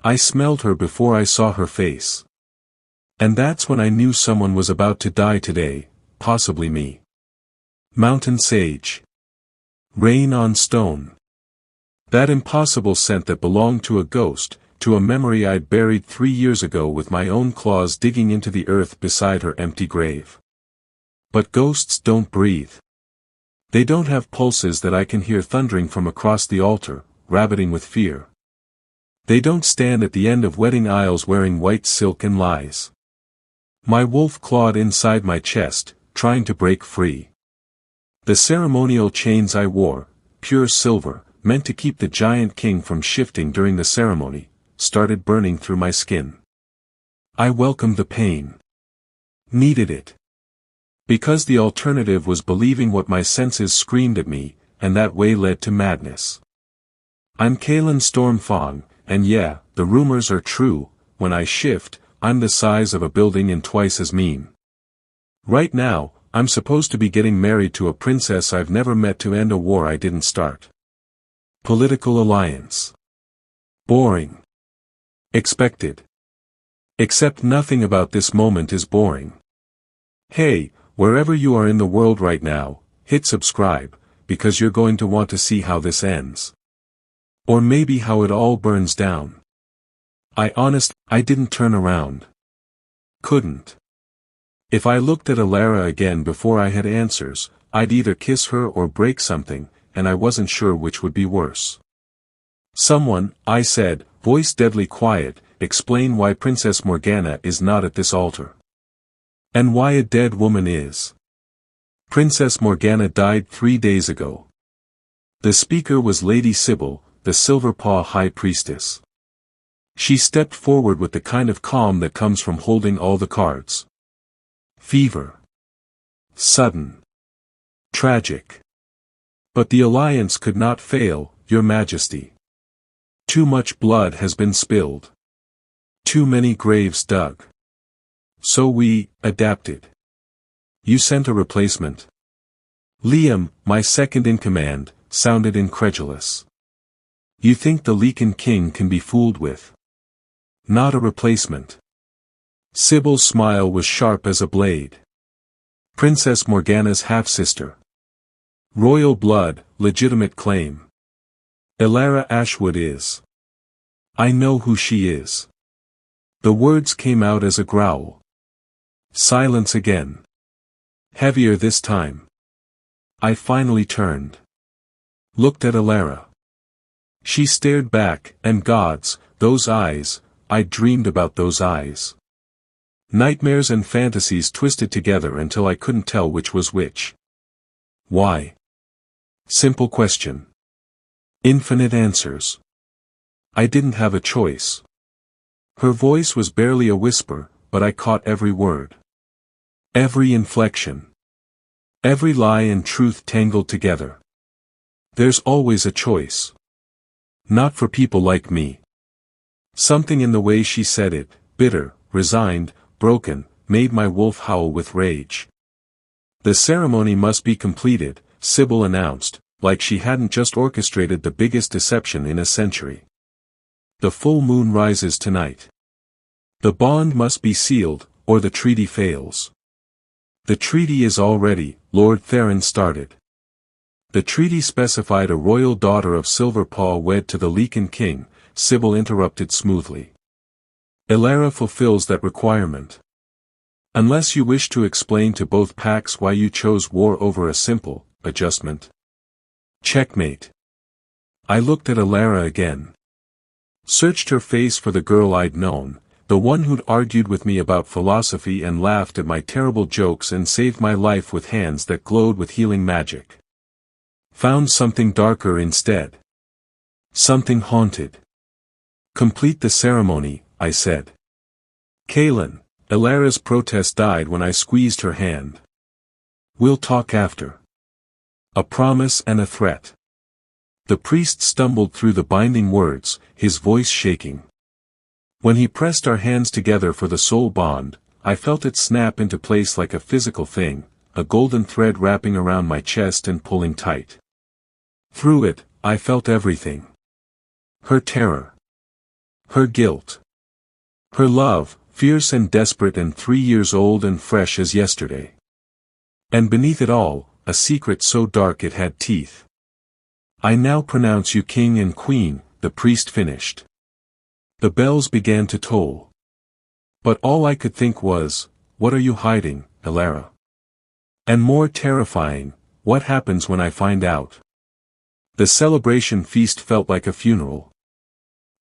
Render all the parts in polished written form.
I smelled her before I saw her face. And that's when I knew someone was about to die today, possibly me. Mountain sage. Rain on stone. That impossible scent that belonged to a ghost, to a memory I'd buried 3 years ago with my own claws digging into the earth beside her empty grave. But ghosts don't breathe. They don't have pulses that I can hear thundering from across the altar, rabbiting with fear. They don't stand at the end of wedding aisles wearing white silk and lies. My wolf clawed inside my chest, trying to break free. The ceremonial chains I wore, pure silver, meant to keep the Giant King from shifting during the ceremony, started burning through my skin. I welcomed the pain. Needed it. Because the alternative was believing what my senses screamed at me, and that way led to madness. I'm Kalen Stormfang, and yeah, the rumors are true. When I shift, I'm the size of a building and twice as mean. Right now, I'm supposed to be getting married to a princess I've never met to end a war I didn't start. Political alliance. Boring. Expected. Except nothing about this moment is boring. Hey, wherever you are in the world right now, hit subscribe, because you're going to want to see how this ends. Or maybe how it all burns down. I didn't turn around. Couldn't. If I looked at Elara again before I had answers, I'd either kiss her or break something, and I wasn't sure which would be worse. Someone, I said, voice deadly quiet, explain why Princess Morgana is not at this altar. And why a dead woman is. Princess Morgana died 3 days ago. The speaker was Lady Sybil, the Silverpaw High Priestess. She stepped forward with the kind of calm that comes from holding all the cards. Fever. Sudden. Tragic. But the alliance could not fail, Your Majesty. Too much blood has been spilled. Too many graves dug. So we adapted. You sent a replacement. Liam, my second in command, sounded incredulous. You think the Lycan King can be fooled with? Not a replacement. Sybil's smile was sharp as a blade. Princess Morgana's half-sister. Royal blood, legitimate claim. Elara Ashwood is. I know who she is. The words came out as a growl. Silence again. Heavier this time. I finally turned. Looked at Elara. She stared back, and gods, those eyes, I dreamed about those eyes. Nightmares and fantasies twisted together until I couldn't tell which was which. Why? Simple question. Infinite answers. I didn't have a choice. Her voice was barely a whisper, but I caught every word. Every inflection. Every lie and truth tangled together. There's always a choice. Not for people like me. Something in the way she said it, bitter, resigned, broken, made my wolf howl with rage. The ceremony must be completed, Sybil announced, like she hadn't just orchestrated the biggest deception in a century. The full moon rises tonight. The bond must be sealed, or the treaty fails. The treaty is all ready, Lord Theron started. The treaty specified a royal daughter of Silverpaw wed to the Lycan King, Sybil interrupted smoothly. Elara fulfills that requirement. Unless you wish to explain to both packs why you chose war over a simple adjustment. Checkmate. I looked at Elara again. Searched her face for the girl I'd known, the one who'd argued with me about philosophy and laughed at my terrible jokes and saved my life with hands that glowed with healing magic. Found something darker instead. Something haunted. Complete the ceremony, I said. Kalen, Elara's protest died when I squeezed her hand. We'll talk after. A promise and a threat. The priest stumbled through the binding words, his voice shaking. When he pressed our hands together for the soul bond, I felt it snap into place like a physical thing, a golden thread wrapping around my chest and pulling tight. Through it, I felt everything. Her terror. Her guilt. Her love, fierce and desperate and 3 years old and fresh as yesterday. And beneath it all, a secret so dark it had teeth. I now pronounce you king and queen, the priest finished. The bells began to toll. But all I could think was, what are you hiding, Elara? And more terrifying, what happens when I find out? The celebration feast felt like a funeral.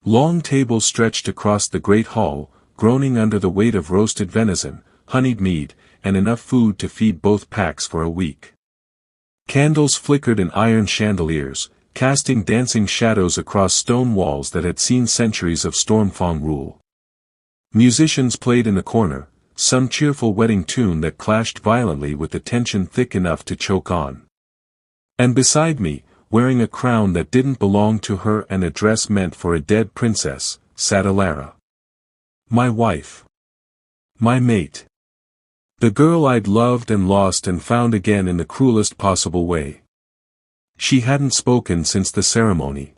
Long tables stretched across the great hall, groaning under the weight of roasted venison, honeyed mead, and enough food to feed both packs for a week. Candles flickered in iron chandeliers, casting dancing shadows across stone walls that had seen centuries of Stormfang rule. Musicians played in the corner, some cheerful wedding tune that clashed violently with the tension thick enough to choke on. And beside me, wearing a crown that didn't belong to her and a dress meant for a dead princess, sat Elara. My wife. My mate. The girl I'd loved and lost and found again in the cruelest possible way. She hadn't spoken since the ceremony.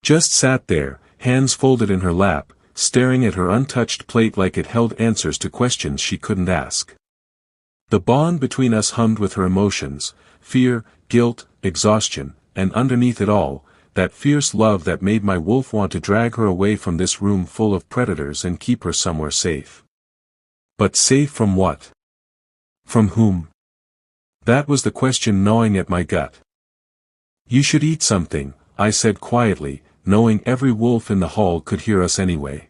Just sat there, hands folded in her lap, staring at her untouched plate like it held answers to questions she couldn't ask. The bond between us hummed with her emotions, fear, guilt, exhaustion, and underneath it all, that fierce love that made my wolf want to drag her away from this room full of predators and keep her somewhere safe. But safe from what? From whom? That was the question gnawing at my gut. You should eat something, I said quietly, knowing every wolf in the hall could hear us anyway.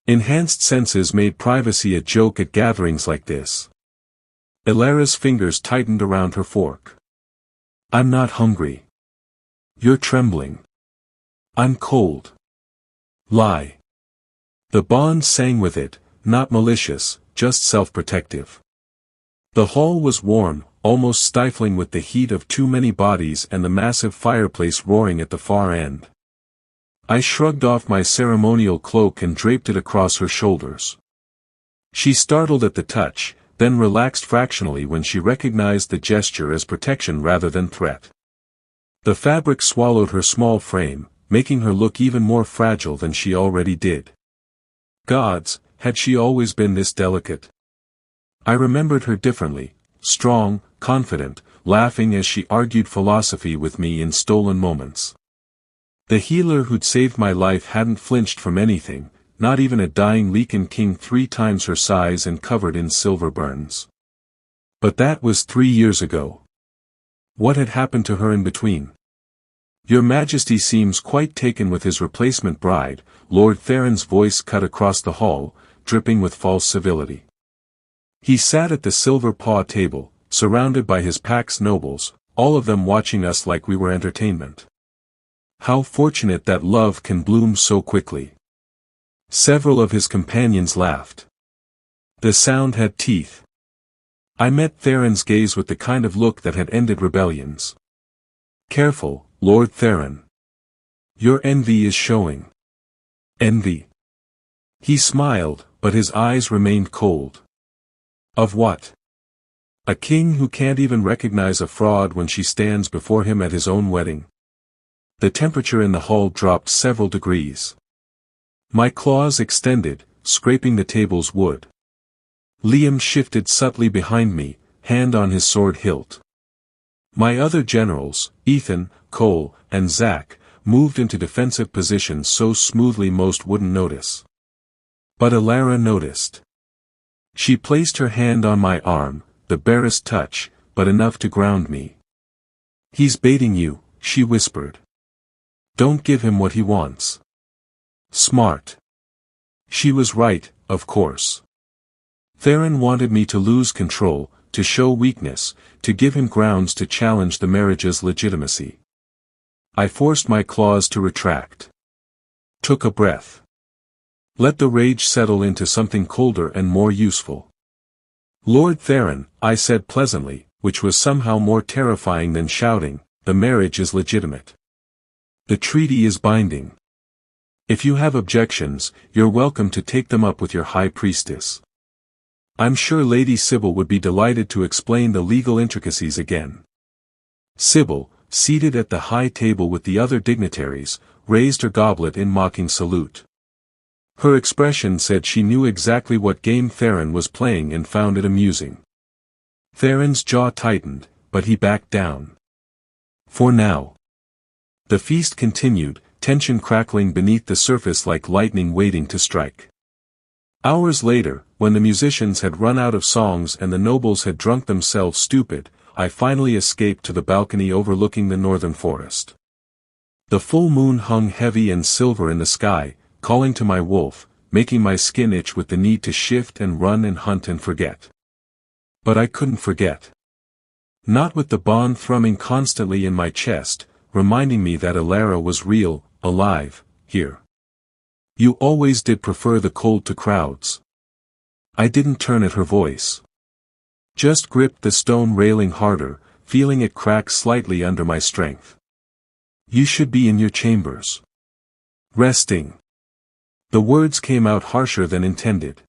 Enhanced senses made privacy a joke at gatherings like this. Elara's fingers tightened around her fork. I'm not hungry. You're trembling. I'm cold. Lie. The bond sang with it, not malicious, just self-protective. The hall was warm, almost stifling with the heat of too many bodies and the massive fireplace roaring at the far end. I shrugged off my ceremonial cloak and draped it across her shoulders. She startled at the touch, then relaxed fractionally when she recognized the gesture as protection rather than threat. The fabric swallowed her small frame, making her look even more fragile than she already did. Gods, had she always been this delicate? I remembered her differently, strong, confident, laughing as she argued philosophy with me in stolen moments. The healer who'd saved my life hadn't flinched from anything, not even a dying Lycan King 3 times her size and covered in silver burns. But that was 3 years ago. What had happened to her in between? Your Majesty seems quite taken with his replacement bride, Lord Theron's voice cut across the hall, dripping with false civility. He sat at the silver paw table, surrounded by his pack's nobles, all of them watching us like we were entertainment. How fortunate that love can bloom so quickly. Several of his companions laughed. The sound had teeth. I met Theron's gaze with the kind of look that had ended rebellions. Careful, Lord Theron. Your envy is showing. Envy. He smiled, but his eyes remained cold. Of what? A king who can't even recognize a fraud when she stands before him at his own wedding. The temperature in the hall dropped several degrees. My claws extended, scraping the table's wood. Liam shifted subtly behind me, hand on his sword hilt. My other generals, Ethan, Cole, and Zack, moved into defensive positions so smoothly most wouldn't notice. But Elara noticed. She placed her hand on my arm, the barest touch, but enough to ground me. He's baiting you, she whispered. Don't give him what he wants. Smart. She was right, of course. Theron wanted me to lose control, to show weakness, to give him grounds to challenge the marriage's legitimacy. I forced my claws to retract. Took a breath. Let the rage settle into something colder and more useful. Lord Theron, I said pleasantly, which was somehow more terrifying than shouting, the marriage is legitimate. The treaty is binding. If you have objections, you're welcome to take them up with your high priestess. I'm sure Lady Sybil would be delighted to explain the legal intricacies again. Sybil, seated at the high table with the other dignitaries, raised her goblet in mocking salute. Her expression said she knew exactly what game Theron was playing and found it amusing. Theron's jaw tightened, but he backed down. For now. The feast continued, tension crackling beneath the surface like lightning waiting to strike. Hours later, when the musicians had run out of songs and the nobles had drunk themselves stupid, I finally escaped to the balcony overlooking the northern forest. The full moon hung heavy and silver in the sky, calling to my wolf, making my skin itch with the need to shift and run and hunt and forget. But I couldn't forget. Not with the bond thrumming constantly in my chest, reminding me that Elara was real, alive, here. You always did prefer the cold to crowds. I didn't turn at her voice. Just gripped the stone railing harder, feeling it crack slightly under my strength. You should be in your chambers. Resting. The words came out harsher than intended.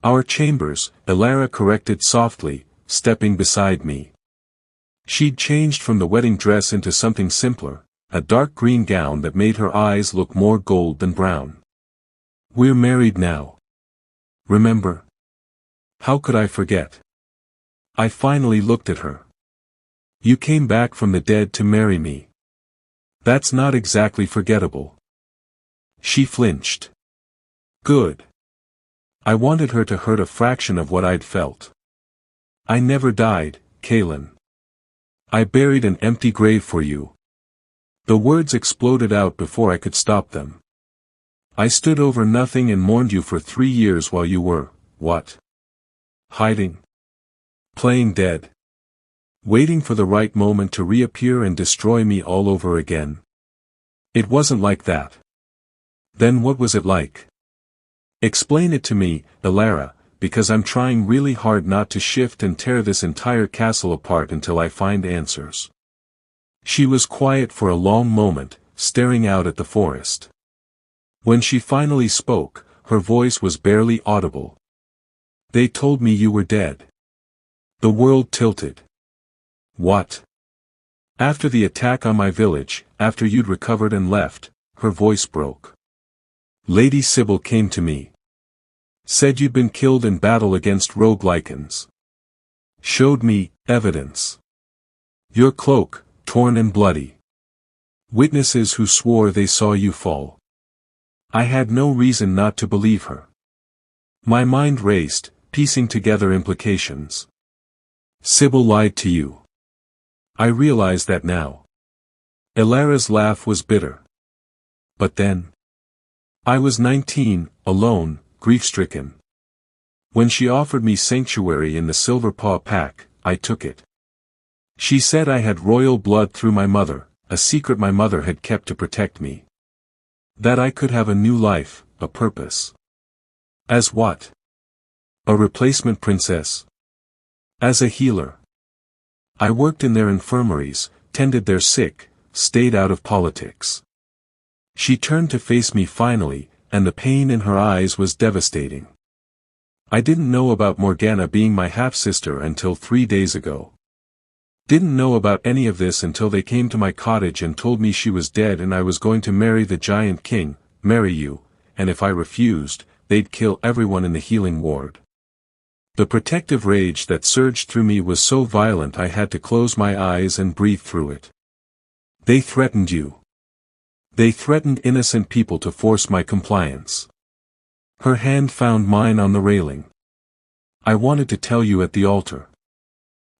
Our chambers, Elara corrected softly, stepping beside me. She'd changed from the wedding dress into something simpler, a dark green gown that made her eyes look more gold than brown. We're married now. Remember? How could I forget? I finally looked at her. You came back from the dead to marry me. That's not exactly forgettable. She flinched. Good. I wanted her to hurt a fraction of what I'd felt. I never died, Kaelin. I buried an empty grave for you. The words exploded out before I could stop them. I stood over nothing and mourned you for 3 years while you were, what? Hiding. Playing dead. Waiting for the right moment to reappear and destroy me all over again. It wasn't like that. Then what was it like? Explain it to me, Elara, because I'm trying really hard not to shift and tear this entire castle apart until I find answers. She was quiet for a long moment, staring out at the forest. When she finally spoke, her voice was barely audible. They told me you were dead. The world tilted. What? After the attack on my village, after you'd recovered and left, her voice broke. Lady Sybil came to me. Said you'd been killed in battle against rogue Lycans. Showed me evidence. Your cloak, torn and bloody. Witnesses who swore they saw you fall. I had no reason not to believe her. My mind raced, piecing together implications. Sybil lied to you. I realize that now. Elara's laugh was bitter. But then. I was 19, alone, grief-stricken. When she offered me sanctuary in the Silver Paw Pack, I took it. She said I had royal blood through my mother, a secret my mother had kept to protect me. That I could have a new life, a purpose. As what? A replacement princess? As a healer. I worked in their infirmaries, tended their sick, stayed out of politics. She turned to face me finally, and the pain in her eyes was devastating. I didn't know about Morgana being my half-sister until 3 days ago. Didn't know about any of this until they came to my cottage and told me she was dead and I was going to marry the Giant King, marry you, and if I refused, they'd kill everyone in the healing ward. The protective rage that surged through me was so violent I had to close my eyes and breathe through it. They threatened you. They threatened innocent people to force my compliance. Her hand found mine on the railing. I wanted to tell you at the altar.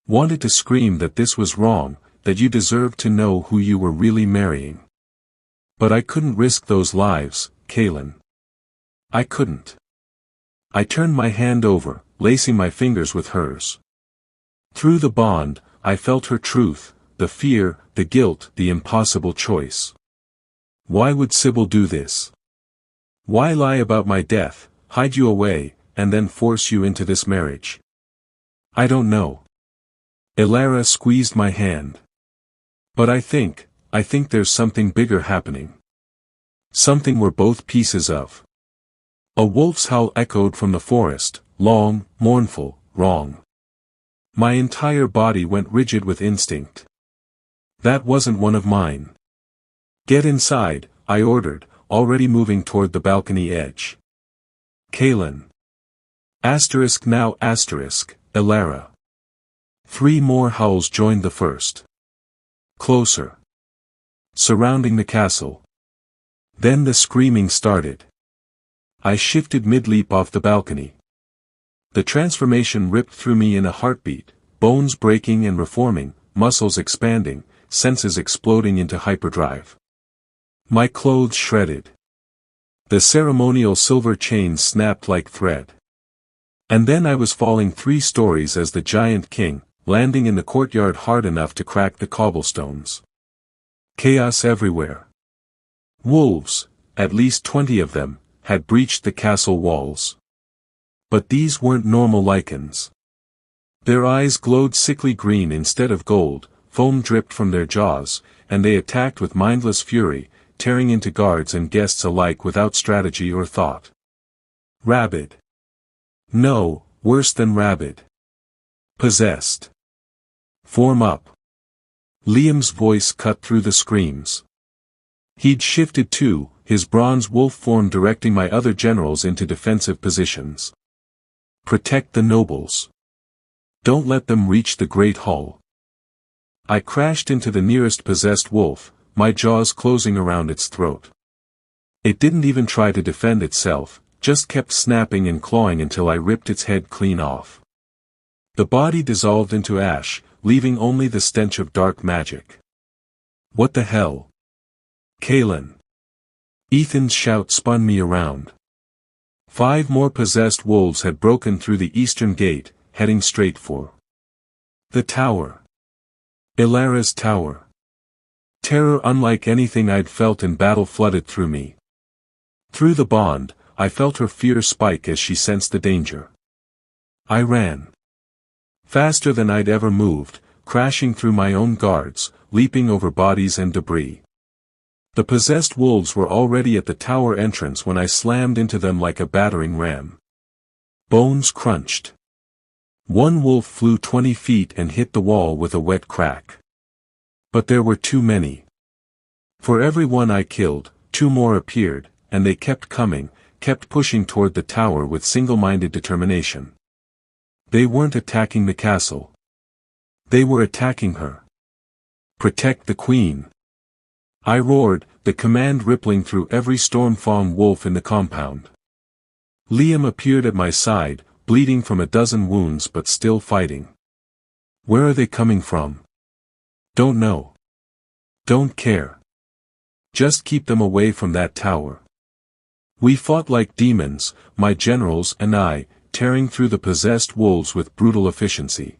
Wanted to scream that this was wrong, that you deserved to know who you were really marrying. But I couldn't risk those lives, Kaelin. I couldn't. I turned my hand over, lacing my fingers with hers. Through the bond, I felt her truth, the fear, the guilt, the impossible choice. Why would Sybil do this? Why lie about my death, hide you away, and then force you into this marriage? I don't know. Elara squeezed my hand. But I think there's something bigger happening. Something we're both pieces of. A wolf's howl echoed from the forest, long, mournful, wrong. My entire body went rigid with instinct. That wasn't one of mine. Get inside, I ordered, already moving toward the balcony edge. Kalen. Asterisk now asterisk, Elara. 3 more howls joined the first. Closer. Surrounding the castle. Then the screaming started. I shifted mid-leap off the balcony. The transformation ripped through me in a heartbeat, bones breaking and reforming, muscles expanding, senses exploding into hyperdrive. My clothes shredded. The ceremonial silver chains snapped like thread. And then I was falling 3 stories as the Giant King, landing in the courtyard hard enough to crack the cobblestones. Chaos everywhere. Wolves, at least 20 of them, had breached the castle walls. But these weren't normal lycans. Their eyes glowed sickly green instead of gold, foam dripped from their jaws, and they attacked with mindless fury, tearing into guards and guests alike without strategy or thought. Rabid. No, worse than rabid. Possessed. Form up. Liam's voice cut through the screams. He'd shifted too, his bronze wolf form directing my other generals into defensive positions. Protect the nobles. Don't let them reach the Great Hall. I crashed into the nearest possessed wolf, my jaws closing around its throat. It didn't even try to defend itself, just kept snapping and clawing until I ripped its head clean off. The body dissolved into ash, leaving only the stench of dark magic. What the hell? Kalen. Ethan's shout spun me around. 5 more possessed wolves had broken through the eastern gate, heading straight for the tower. Elara's tower. Terror unlike anything I'd felt in battle flooded through me. Through the bond, I felt her fear spike as she sensed the danger. I ran. Faster than I'd ever moved, crashing through my own guards, leaping over bodies and debris. The possessed wolves were already at the tower entrance when I slammed into them like a battering ram. Bones crunched. 1 wolf flew 20 feet and hit the wall with a wet crack. But there were too many. For every one I killed, 2 more appeared, and they kept coming, kept pushing toward the tower with single-minded determination. They weren't attacking the castle. They were attacking her. Protect the queen. I roared, the command rippling through every storm-fawn wolf in the compound. Liam appeared at my side, bleeding from a dozen wounds but still fighting. Where are they coming from? Don't know. Don't care. Just keep them away from that tower. We fought like demons, my generals and I, tearing through the possessed wolves with brutal efficiency.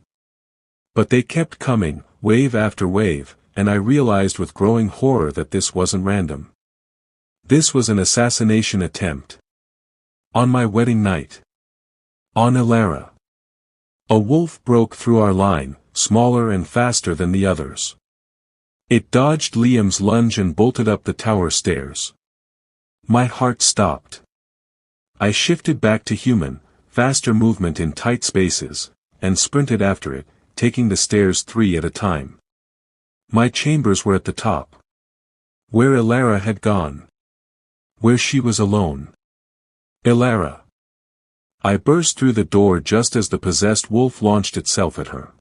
But they kept coming, wave after wave, and I realized with growing horror that this wasn't random. This was an assassination attempt. On my wedding night. On Elara. A wolf broke through our line, smaller and faster than the others. It dodged Liam's lunge and bolted up the tower stairs. My heart stopped. I shifted back to human, faster movement in tight spaces, and sprinted after it, taking the stairs 3 at a time. My chambers were at the top. Where Elara had gone. Where she was alone. Elara. I burst through the door just as the possessed wolf launched itself at her.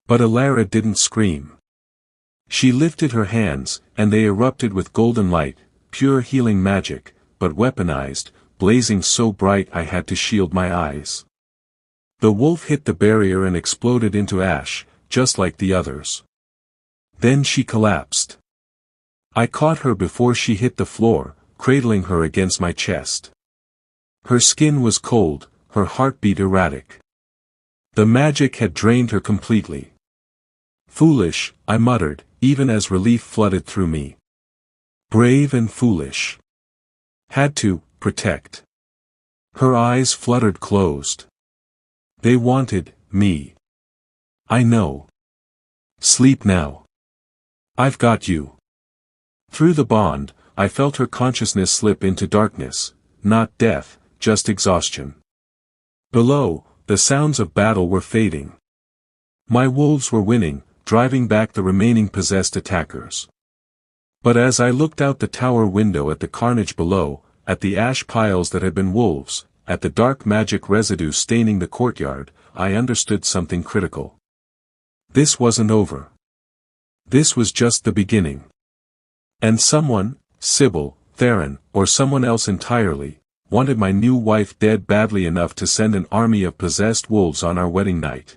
But Elara didn't scream. She lifted her hands, and they erupted with golden light, pure healing magic, but weaponized, blazing so bright I had to shield my eyes. The wolf hit the barrier and exploded into ash, just like the others. Then she collapsed. I caught her before she hit the floor, cradling her against my chest. Her skin was cold, her heartbeat erratic. The magic had drained her completely. Foolish, I muttered, even as relief flooded through me. Brave and foolish. Had to, protect. Her eyes fluttered closed. They wanted, me. I know. Sleep now. I've got you. Through the bond, I felt her consciousness slip into darkness, not death, just exhaustion. Below, the sounds of battle were fading. My wolves were winning, driving back the remaining possessed attackers. But as I looked out the tower window at the carnage below, at the ash piles that had been wolves, at the dark magic residue staining the courtyard, I understood something critical. This wasn't over. This was just the beginning. And someone, Sybil, Theron, or someone else entirely, wanted my new wife dead badly enough to send an army of possessed wolves on our wedding night.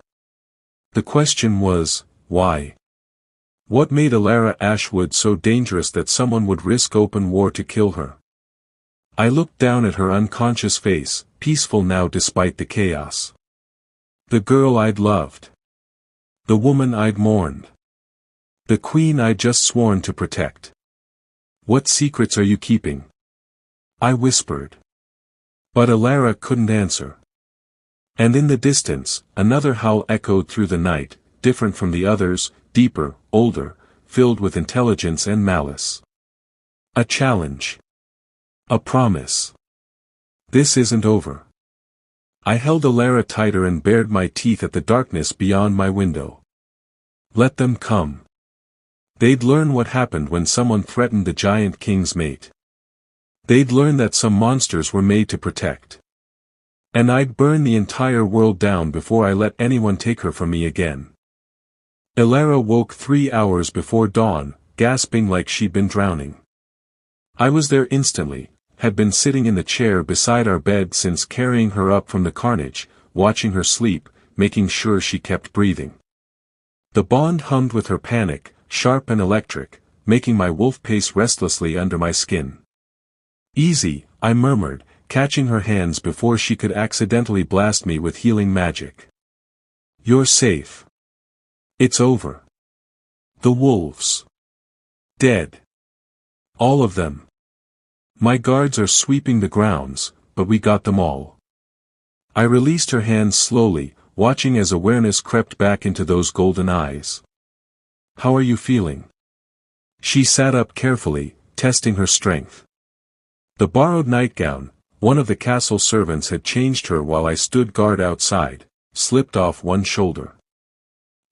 The question was, why? What made Elara Ashwood so dangerous that someone would risk open war to kill her? I looked down at her unconscious face, peaceful now despite the chaos. The girl I'd loved. The woman I'd mourned. The queen I'd just sworn to protect. What secrets are you keeping? I whispered. But Elara couldn't answer. And in the distance, another howl echoed through the night, different from the others, deeper, older, filled with intelligence and malice. A challenge. A promise. This isn't over. I held Elara tighter and bared my teeth at the darkness beyond my window. Let them come. They'd learn what happened when someone threatened the Giant King's mate. They'd learn that some monsters were made to protect. And I'd burn the entire world down before I let anyone take her from me again. Elara woke 3 hours before dawn, gasping like she'd been drowning. I was there instantly, had been sitting in the chair beside our bed since carrying her up from the carnage, watching her sleep, making sure she kept breathing. The bond hummed with her panic, sharp and electric, making my wolf pace restlessly under my skin. Easy, I murmured, catching her hands before she could accidentally blast me with healing magic. You're safe. It's over. The wolves. Dead. All of them. My guards are sweeping the grounds, but we got them all. I released her hands slowly, watching as awareness crept back into those golden eyes. How are you feeling? She sat up carefully, testing her strength. The borrowed nightgown, one of the castle servants had changed her while I stood guard outside, slipped off one shoulder.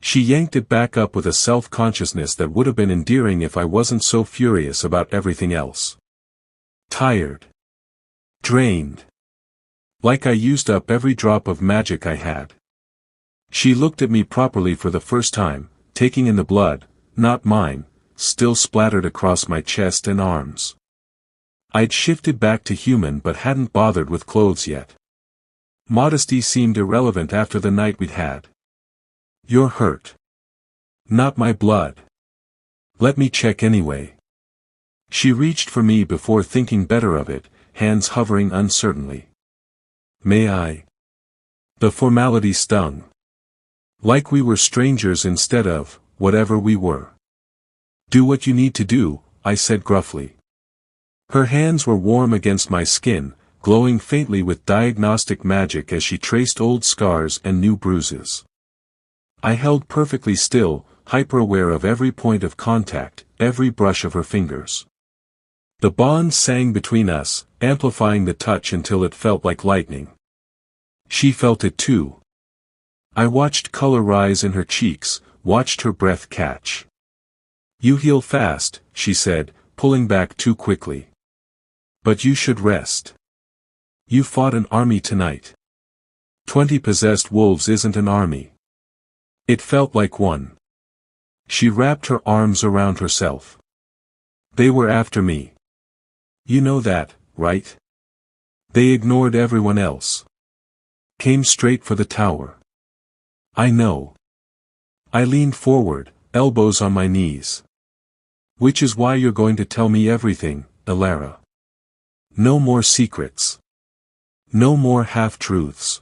She yanked it back up with a self-consciousness that would have been endearing if I wasn't so furious about everything else. Tired. Drained. Like I used up every drop of magic I had. She looked at me properly for the first time, taking in the blood, not mine, still splattered across my chest and arms. I'd shifted back to human but hadn't bothered with clothes yet. Modesty seemed irrelevant after the night we'd had. You're hurt. Not my blood. Let me check anyway. She reached for me before thinking better of it, hands hovering uncertainly. May I? The formality stung. Like we were strangers instead of, whatever we were. Do what you need to do, I said gruffly. Her hands were warm against my skin, glowing faintly with diagnostic magic as she traced old scars and new bruises. I held perfectly still, hyper-aware of every point of contact, every brush of her fingers. The bond sang between us, amplifying the touch until it felt like lightning. She felt it too. I watched color rise in her cheeks, watched her breath catch. You heal fast, she said, pulling back too quickly. But you should rest. You fought an army tonight. 20 possessed wolves isn't an army. It felt like one. She wrapped her arms around herself. They were after me. You know that, right? They ignored everyone else. Came straight for the tower. I know. I leaned forward, elbows on my knees. Which is why you're going to tell me everything, Elara. No more secrets. No more half-truths.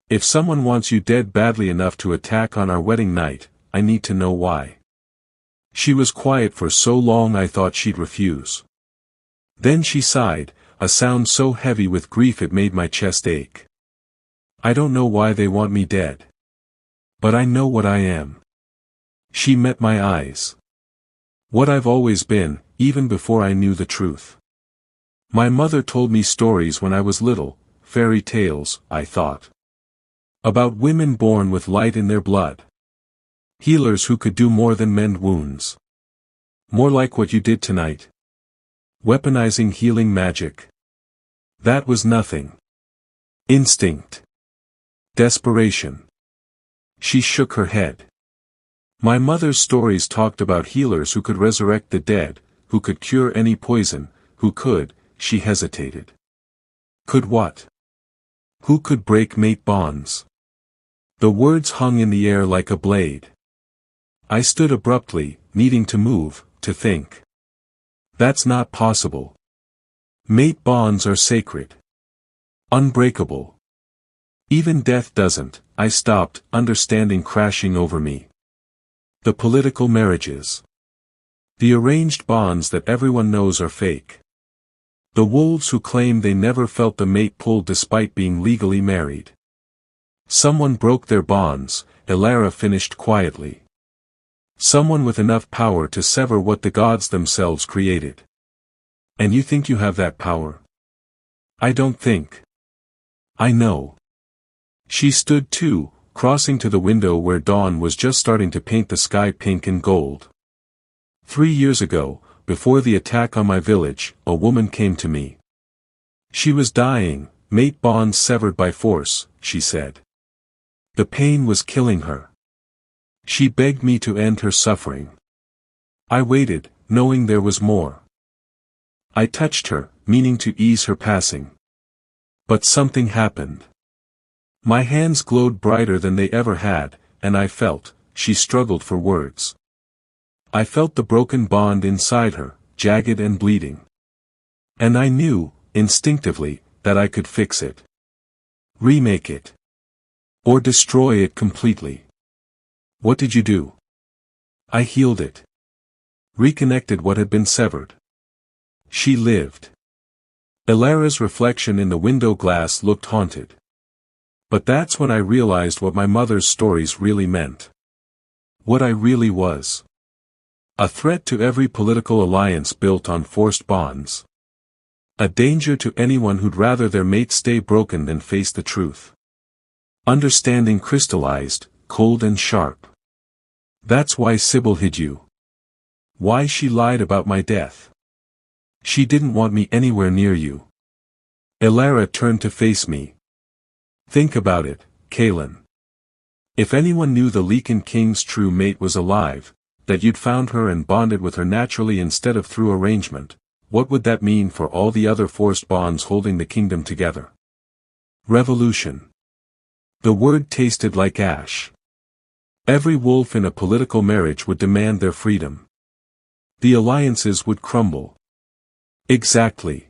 If someone wants you dead badly enough to attack on our wedding night, I need to know why. She was quiet for so long I thought she'd refuse. Then she sighed, a sound so heavy with grief it made my chest ache. I don't know why they want me dead. But I know what I am. She met my eyes. What I've always been, even before I knew the truth. My mother told me stories when I was little, fairy tales, I thought. About women born with light in their blood. Healers who could do more than mend wounds. More like what you did tonight. Weaponizing healing magic. That was nothing. Instinct. Desperation. She shook her head. My mother's stories talked about healers who could resurrect the dead, who could cure any poison, who could, she hesitated. Could what? Who could break mate bonds? The words hung in the air like a blade. I stood abruptly, needing to move, to think. That's not possible. Mate bonds are sacred. Unbreakable. Even death doesn't. I stopped, understanding crashing over me. The political marriages. The arranged bonds that everyone knows are fake. The wolves who claim they never felt the mate pull despite being legally married. Someone broke their bonds, Elara finished quietly. Someone with enough power to sever what the gods themselves created. And you think you have that power? I don't think. I know. She stood too, crossing to the window where dawn was just starting to paint the sky pink and gold. 3 years ago, before the attack on my village, a woman came to me. She was dying, mate bonds severed by force, she said. The pain was killing her. She begged me to end her suffering. I waited, knowing there was more. I touched her, meaning to ease her passing. But something happened. My hands glowed brighter than they ever had, and I felt, she struggled for words. I felt the broken bond inside her, jagged and bleeding. And I knew, instinctively, that I could fix it. Remake it. Or destroy it completely. What did you do? I healed it. Reconnected what had been severed. She lived. Elara's reflection in the window glass looked haunted. But that's when I realized what my mother's stories really meant. What I really was. A threat to every political alliance built on forced bonds. A danger to anyone who'd rather their mate stay broken than face the truth. Understanding crystallized, cold and sharp. That's why Sybil hid you. Why she lied about my death. She didn't want me anywhere near you. Elara turned to face me. Think about it, Kaelin. If anyone knew the Lycan King's true mate was alive, that you'd found her and bonded with her naturally instead of through arrangement, what would that mean for all the other forced bonds holding the kingdom together? Revolution. The word tasted like ash. Every wolf in a political marriage would demand their freedom. The alliances would crumble. Exactly.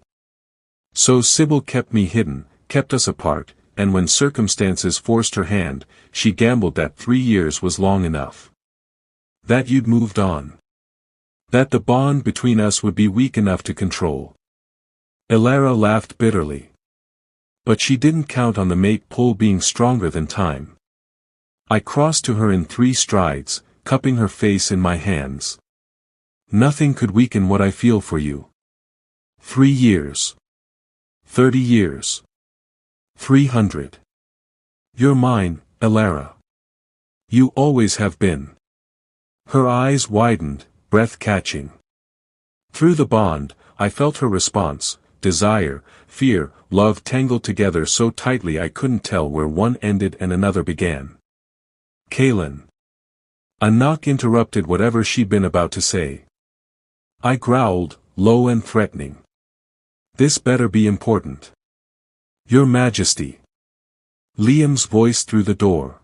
So Sybil kept me hidden, kept us apart, and when circumstances forced her hand, she gambled that 3 years was long enough. That you'd moved on. That the bond between us would be weak enough to control. Elara laughed bitterly. But she didn't count on the mate pull being stronger than time. I crossed to her in 3 strides, cupping her face in my hands. Nothing could weaken what I feel for you. 3 years. 30 years. 300. You're mine, Elara. You always have been. Her eyes widened, breath catching. Through the bond, I felt her response, desire, fear, love tangled together so tightly I couldn't tell where one ended and another began. Kaelin. A knock interrupted whatever she'd been about to say. I growled, low and threatening. This better be important. Your Majesty. Liam's voice through the door.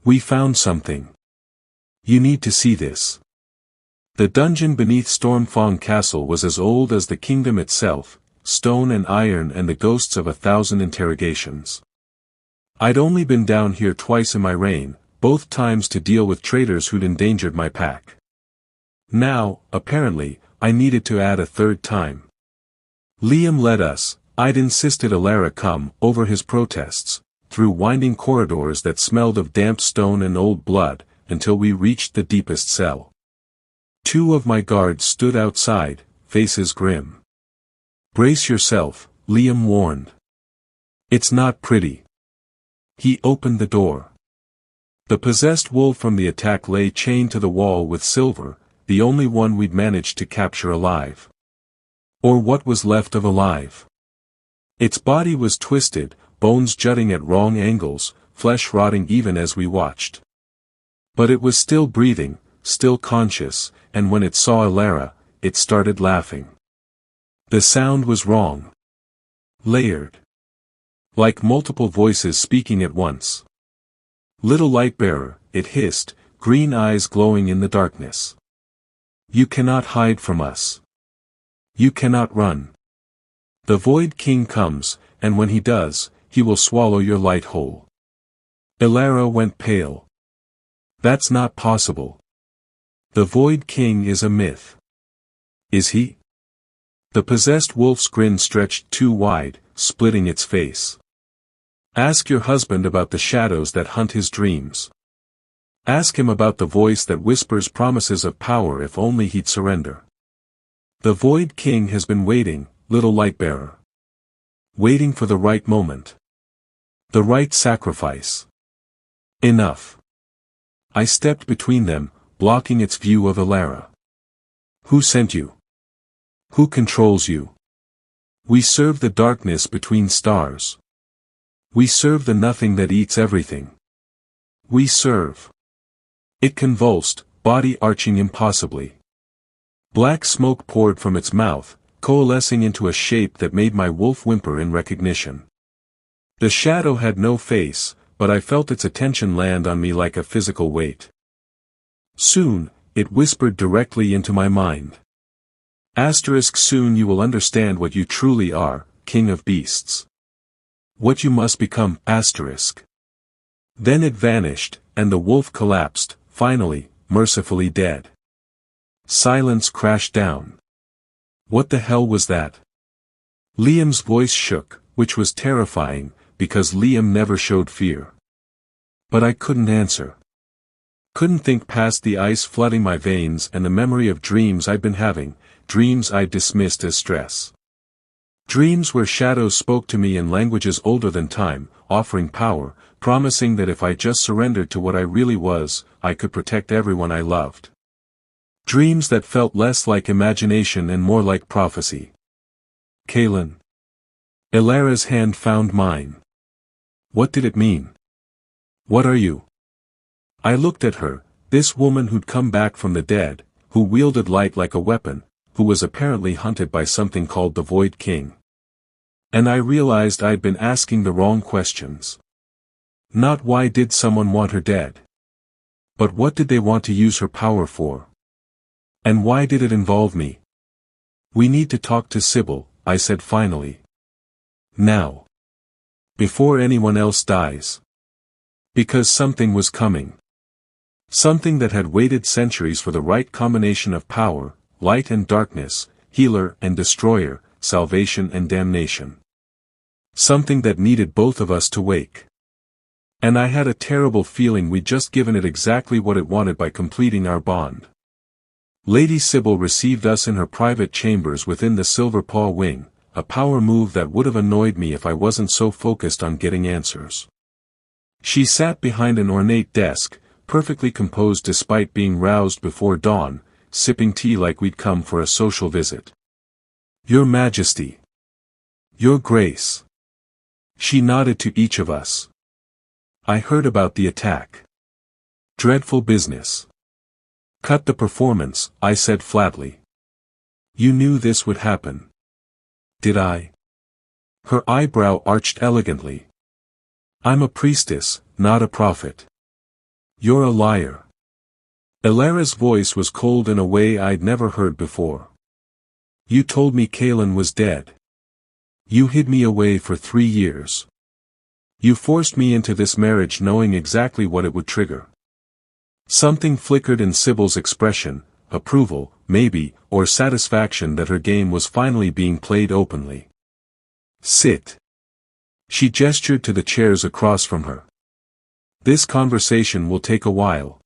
We found something. You need to see this. The dungeon beneath Stormfang Castle was as old as the kingdom itself, stone and iron and the ghosts of 1,000 interrogations. I'd only been down here twice in my reign, both times to deal with traitors who'd endangered my pack. Now, apparently, I needed to add a 3rd time. Liam led us, I'd insisted Elara come, over his protests, through winding corridors that smelled of damp stone and old blood, until we reached the deepest cell. 2 of my guards stood outside, faces grim. Brace yourself, Liam warned. It's not pretty. He opened the door. The possessed wolf from the attack lay chained to the wall with silver, the only one we'd managed to capture alive. Or what was left of alive. Its body was twisted, bones jutting at wrong angles, flesh rotting even as we watched. But it was still breathing, still conscious, and when it saw Elara, it started laughing. The sound was wrong. Layered. Like multiple voices speaking at once. "Little Lightbearer," it hissed, green eyes glowing in the darkness. "You cannot hide from us. You cannot run. The Void King comes, and when he does, he will swallow your light whole." Elara went pale. "That's not possible. The Void King is a myth." "Is he?" The possessed wolf's grin stretched too wide, splitting its face. "Ask your husband about the shadows that hunt his dreams. Ask him about the voice that whispers promises of power if only he'd surrender. The Void King has been waiting, little Lightbearer. Waiting for the right moment. The right sacrifice." Enough. I stepped between them, blocking its view of Elara. "Who sent you? Who controls you? We serve the darkness between stars. We serve the nothing that eats everything. We serve." It convulsed, body arching impossibly. Black smoke poured from its mouth, coalescing into a shape that made my wolf whimper in recognition. The shadow had no face, but I felt its attention land on me like a physical weight. Soon, it whispered directly into my mind. Soon you will understand what you truly are, King of Beasts. What you must become, Then it vanished, and the wolf collapsed, finally, mercifully dead. Silence crashed down. What the hell was that? Liam's voice shook, which was terrifying, because Liam never showed fear. But I couldn't answer. Couldn't think past the ice flooding my veins and the memory of dreams I'd been having, dreams I'd dismissed as stress. Dreams where shadows spoke to me in languages older than time, offering power, promising that if I just surrendered to what I really was, I could protect everyone I loved. Dreams that felt less like imagination and more like prophecy. "Kaelin." Elara's hand found mine. What did it mean? "What are you?" I looked at her, this woman who'd come back from the dead, who wielded light like a weapon, who was apparently hunted by something called the Void King. And I realized I'd been asking the wrong questions. Not why did someone want her dead? But what did they want to use her power for? And why did it involve me? "We need to talk to Sybil," I said finally. "Now. Before anyone else dies. Because something was coming. Something that had waited centuries for the right combination of power, light and darkness, healer and destroyer, salvation and damnation. Something that needed both of us to wake. And I had a terrible feeling we'd just given it exactly what it wanted by completing our bond. Lady Sybil received us in her private chambers within the Silver Paw wing, a power move that would have annoyed me if I wasn't so focused on getting answers. She sat behind an ornate desk, perfectly composed despite being roused before dawn, sipping tea like we'd come for a social visit. "Your Majesty. Your Grace." She nodded to each of us. "I heard about the attack. Dreadful business." "Cut the performance," I said flatly. "You knew this would happen." "Did I?" Her eyebrow arched elegantly. "I'm a priestess, not a prophet." "You're a liar." Elara's voice was cold in a way I'd never heard before. "You told me Kaelin was dead. You hid me away for 3 years. You forced me into this marriage knowing exactly what it would trigger." Something flickered in Sybil's expression, approval, maybe, or satisfaction that her game was finally being played openly. "Sit." She gestured to the chairs across from her. "This conversation will take a while."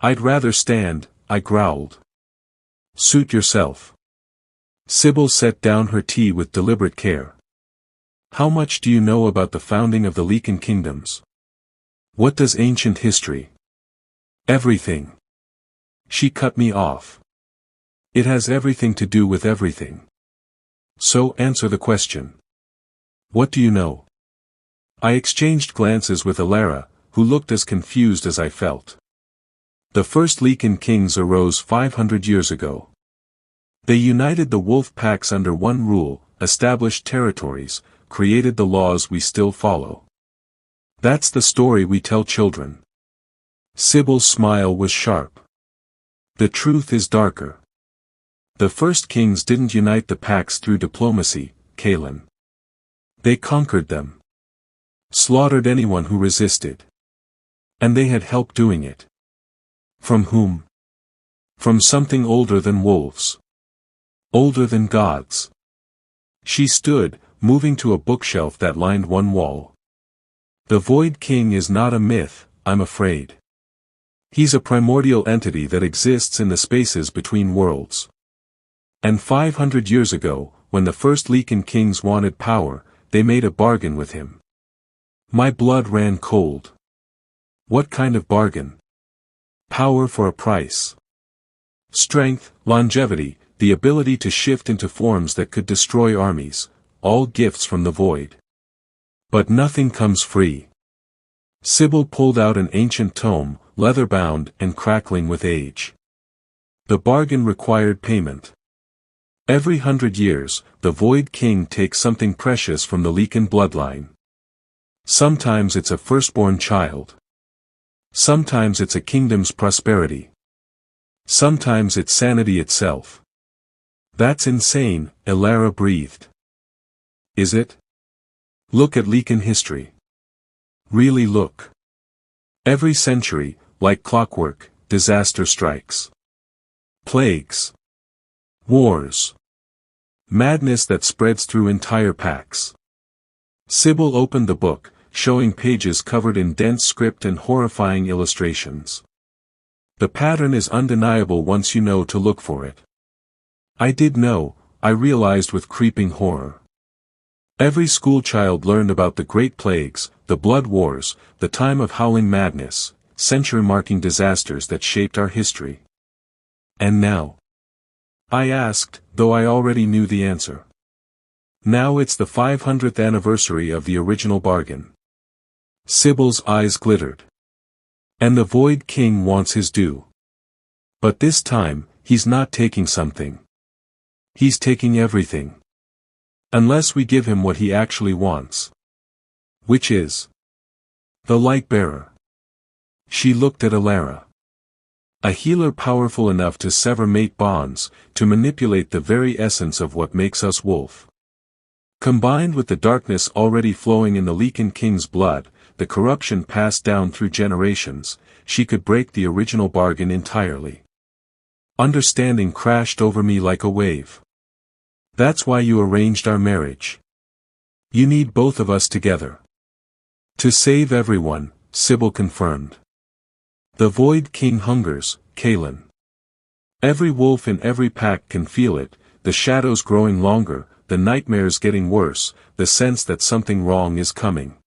"I'd rather stand," I growled. "Suit yourself." Sybil set down her tea with deliberate care. "How much do you know about the founding of the Lycan kingdoms? What does ancient history?" "Everything." She cut me off. It has everything to do with everything. So answer the question. What do you know? I exchanged glances with Elara, who looked as confused as I felt. The first Lycan kings arose 500 years ago. They united the wolf packs under one rule, established territories, created the laws we still follow. That's the story we tell children. Sybil's smile was sharp. The truth is darker. The first kings didn't unite the packs through diplomacy, Kaelin. They conquered them. Slaughtered anyone who resisted. And they had help doing it. From whom? From something older than wolves. Older than gods. She stood, moving to a bookshelf that lined one wall. The Void King is not a myth, I'm afraid. He's a primordial entity that exists in the spaces between worlds. And 500 years ago, when the first Lycan kings wanted power, they made a bargain with him. My blood ran cold. What kind of bargain? Power for a price. Strength, longevity, the ability to shift into forms that could destroy armies, all gifts from the void. But nothing comes free. Sybil pulled out an ancient tome, leather-bound and crackling with age. The bargain required payment. Every 100 years, the Void King takes something precious from the Lycan bloodline. Sometimes it's a firstborn child. Sometimes it's a kingdom's prosperity. Sometimes it's sanity itself. That's insane, Elara breathed. Is it? Look at Lycan history. Really look. Every century, like clockwork, disaster strikes. Plagues. Wars. Madness that spreads through entire packs. Sybil opened the book, showing pages covered in dense script and horrifying illustrations. The pattern is undeniable once you know to look for it. I did know, I realized with creeping horror. Every schoolchild learned about the Great Plagues, the Blood Wars, the time of howling madness, century-marking disasters that shaped our history. And now? I asked, though I already knew the answer. Now it's the 500th anniversary of the original bargain. Sybil's eyes glittered. And the Void King wants his due. But this time, he's not taking something. He's taking everything. Unless we give him what he actually wants. Which is? The Light-Bearer. She looked at Elara. A healer powerful enough to sever mate bonds, to manipulate the very essence of what makes us wolf. Combined with the darkness already flowing in the Lycan King's blood, the corruption passed down through generations, she could break the original bargain entirely. Understanding crashed over me like a wave. That's why you arranged our marriage. You need both of us together. To save everyone, Sybil confirmed. The Void King hungers, Kaelin. Every wolf in every pack can feel it, the shadows growing longer, the nightmares getting worse, the sense that something wrong is coming.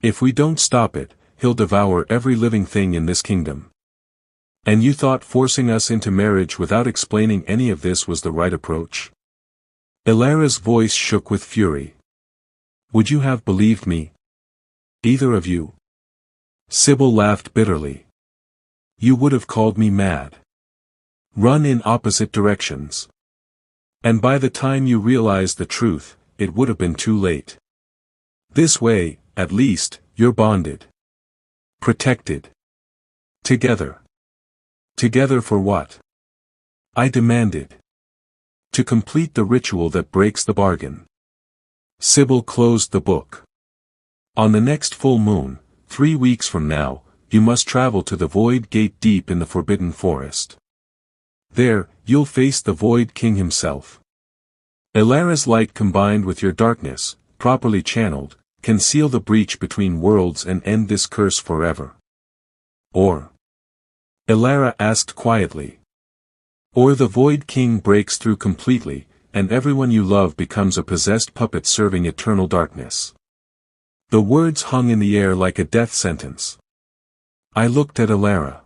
If we don't stop it, he'll devour every living thing in this kingdom. And you thought forcing us into marriage without explaining any of this was the right approach? Elara's voice shook with fury. Would you have believed me? Either of you? Sybil laughed bitterly. You would have called me mad. Run in opposite directions. And by the time you realized the truth, it would have been too late. This way, at least, you're bonded. Protected. Together. Together for what? I demanded. To complete the ritual that breaks the bargain. Sybil closed the book. On the next full moon, 3 weeks from now, you must travel to the Void Gate deep in the Forbidden Forest. There, you'll face the Void King himself. Elara's light combined with your darkness, properly channeled, can seal the breach between worlds and end this curse forever. Or? Elara asked quietly. Or the Void King breaks through completely, and everyone you love becomes a possessed puppet serving eternal darkness. The words hung in the air like a death sentence. I looked at Elara.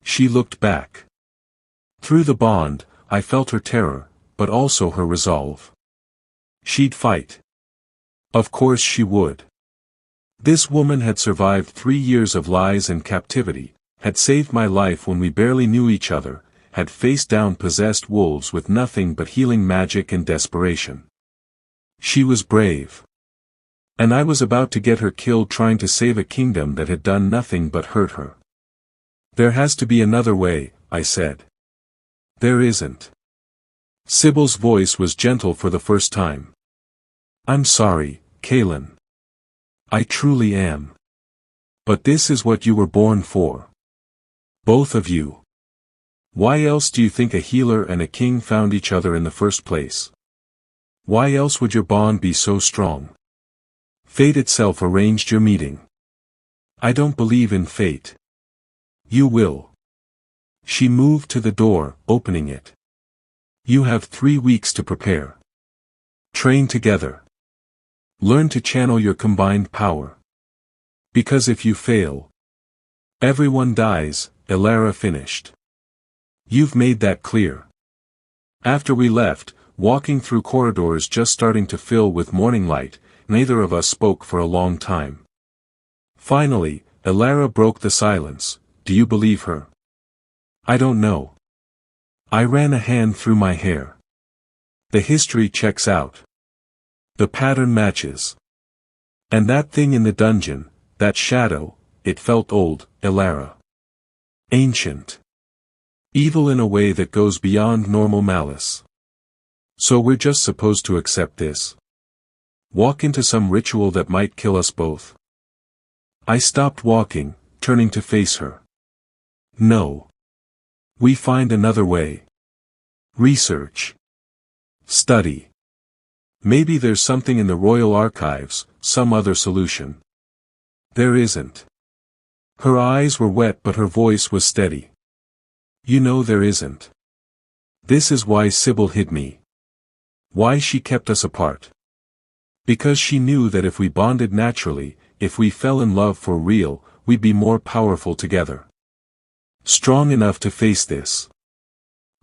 She looked back. Through the bond, I felt her terror, but also her resolve. She'd fight. Of course she would. This woman had survived 3 years of lies and captivity, had saved my life when we barely knew each other, had faced down possessed wolves with nothing but healing magic and desperation. She was brave. And I was about to get her killed trying to save a kingdom that had done nothing but hurt her. There has to be another way, I said. There isn't. Sybil's voice was gentle for the first time. I'm sorry, Kaelin. I truly am. But this is what you were born for. Both of you. Why else do you think a healer and a king found each other in the first place? Why else would your bond be so strong? Fate itself arranged your meeting. I don't believe in fate. You will. She moved to the door, opening it. You have 3 weeks to prepare. Train together. Learn to channel your combined power. Because if you fail, everyone dies, Elara finished. You've made that clear. After we left, walking through corridors just starting to fill with morning light, neither of us spoke for a long time. Finally, Elara broke the silence. Do you believe her? I don't know. I ran a hand through my hair. The history checks out. The pattern matches. And that thing in the dungeon, that shadow, it felt old, Elara. Ancient. Evil in a way that goes beyond normal malice. So we're just supposed to accept this. Walk into some ritual that might kill us both. I stopped walking, turning to face her. No. We find another way. Research. Study. Maybe there's something in the royal archives, some other solution. There isn't. Her eyes were wet but her voice was steady. You know there isn't. This is why Sybil hid me. Why she kept us apart. Because she knew that if we bonded naturally, if we fell in love for real, we'd be more powerful together. Strong enough to face this.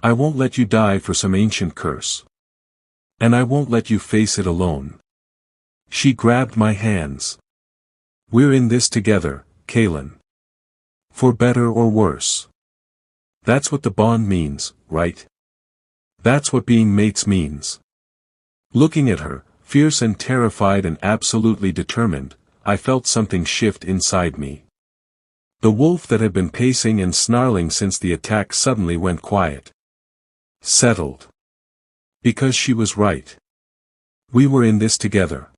I won't let you die for some ancient curse. And I won't let you face it alone. She grabbed my hands. We're in this together, Kaelin. For better or worse. That's what the bond means, right? That's what being mates means. Looking at her, fierce and terrified and absolutely determined, I felt something shift inside me. The wolf that had been pacing and snarling since the attack suddenly went quiet. Settled. Because she was right. We were in this together.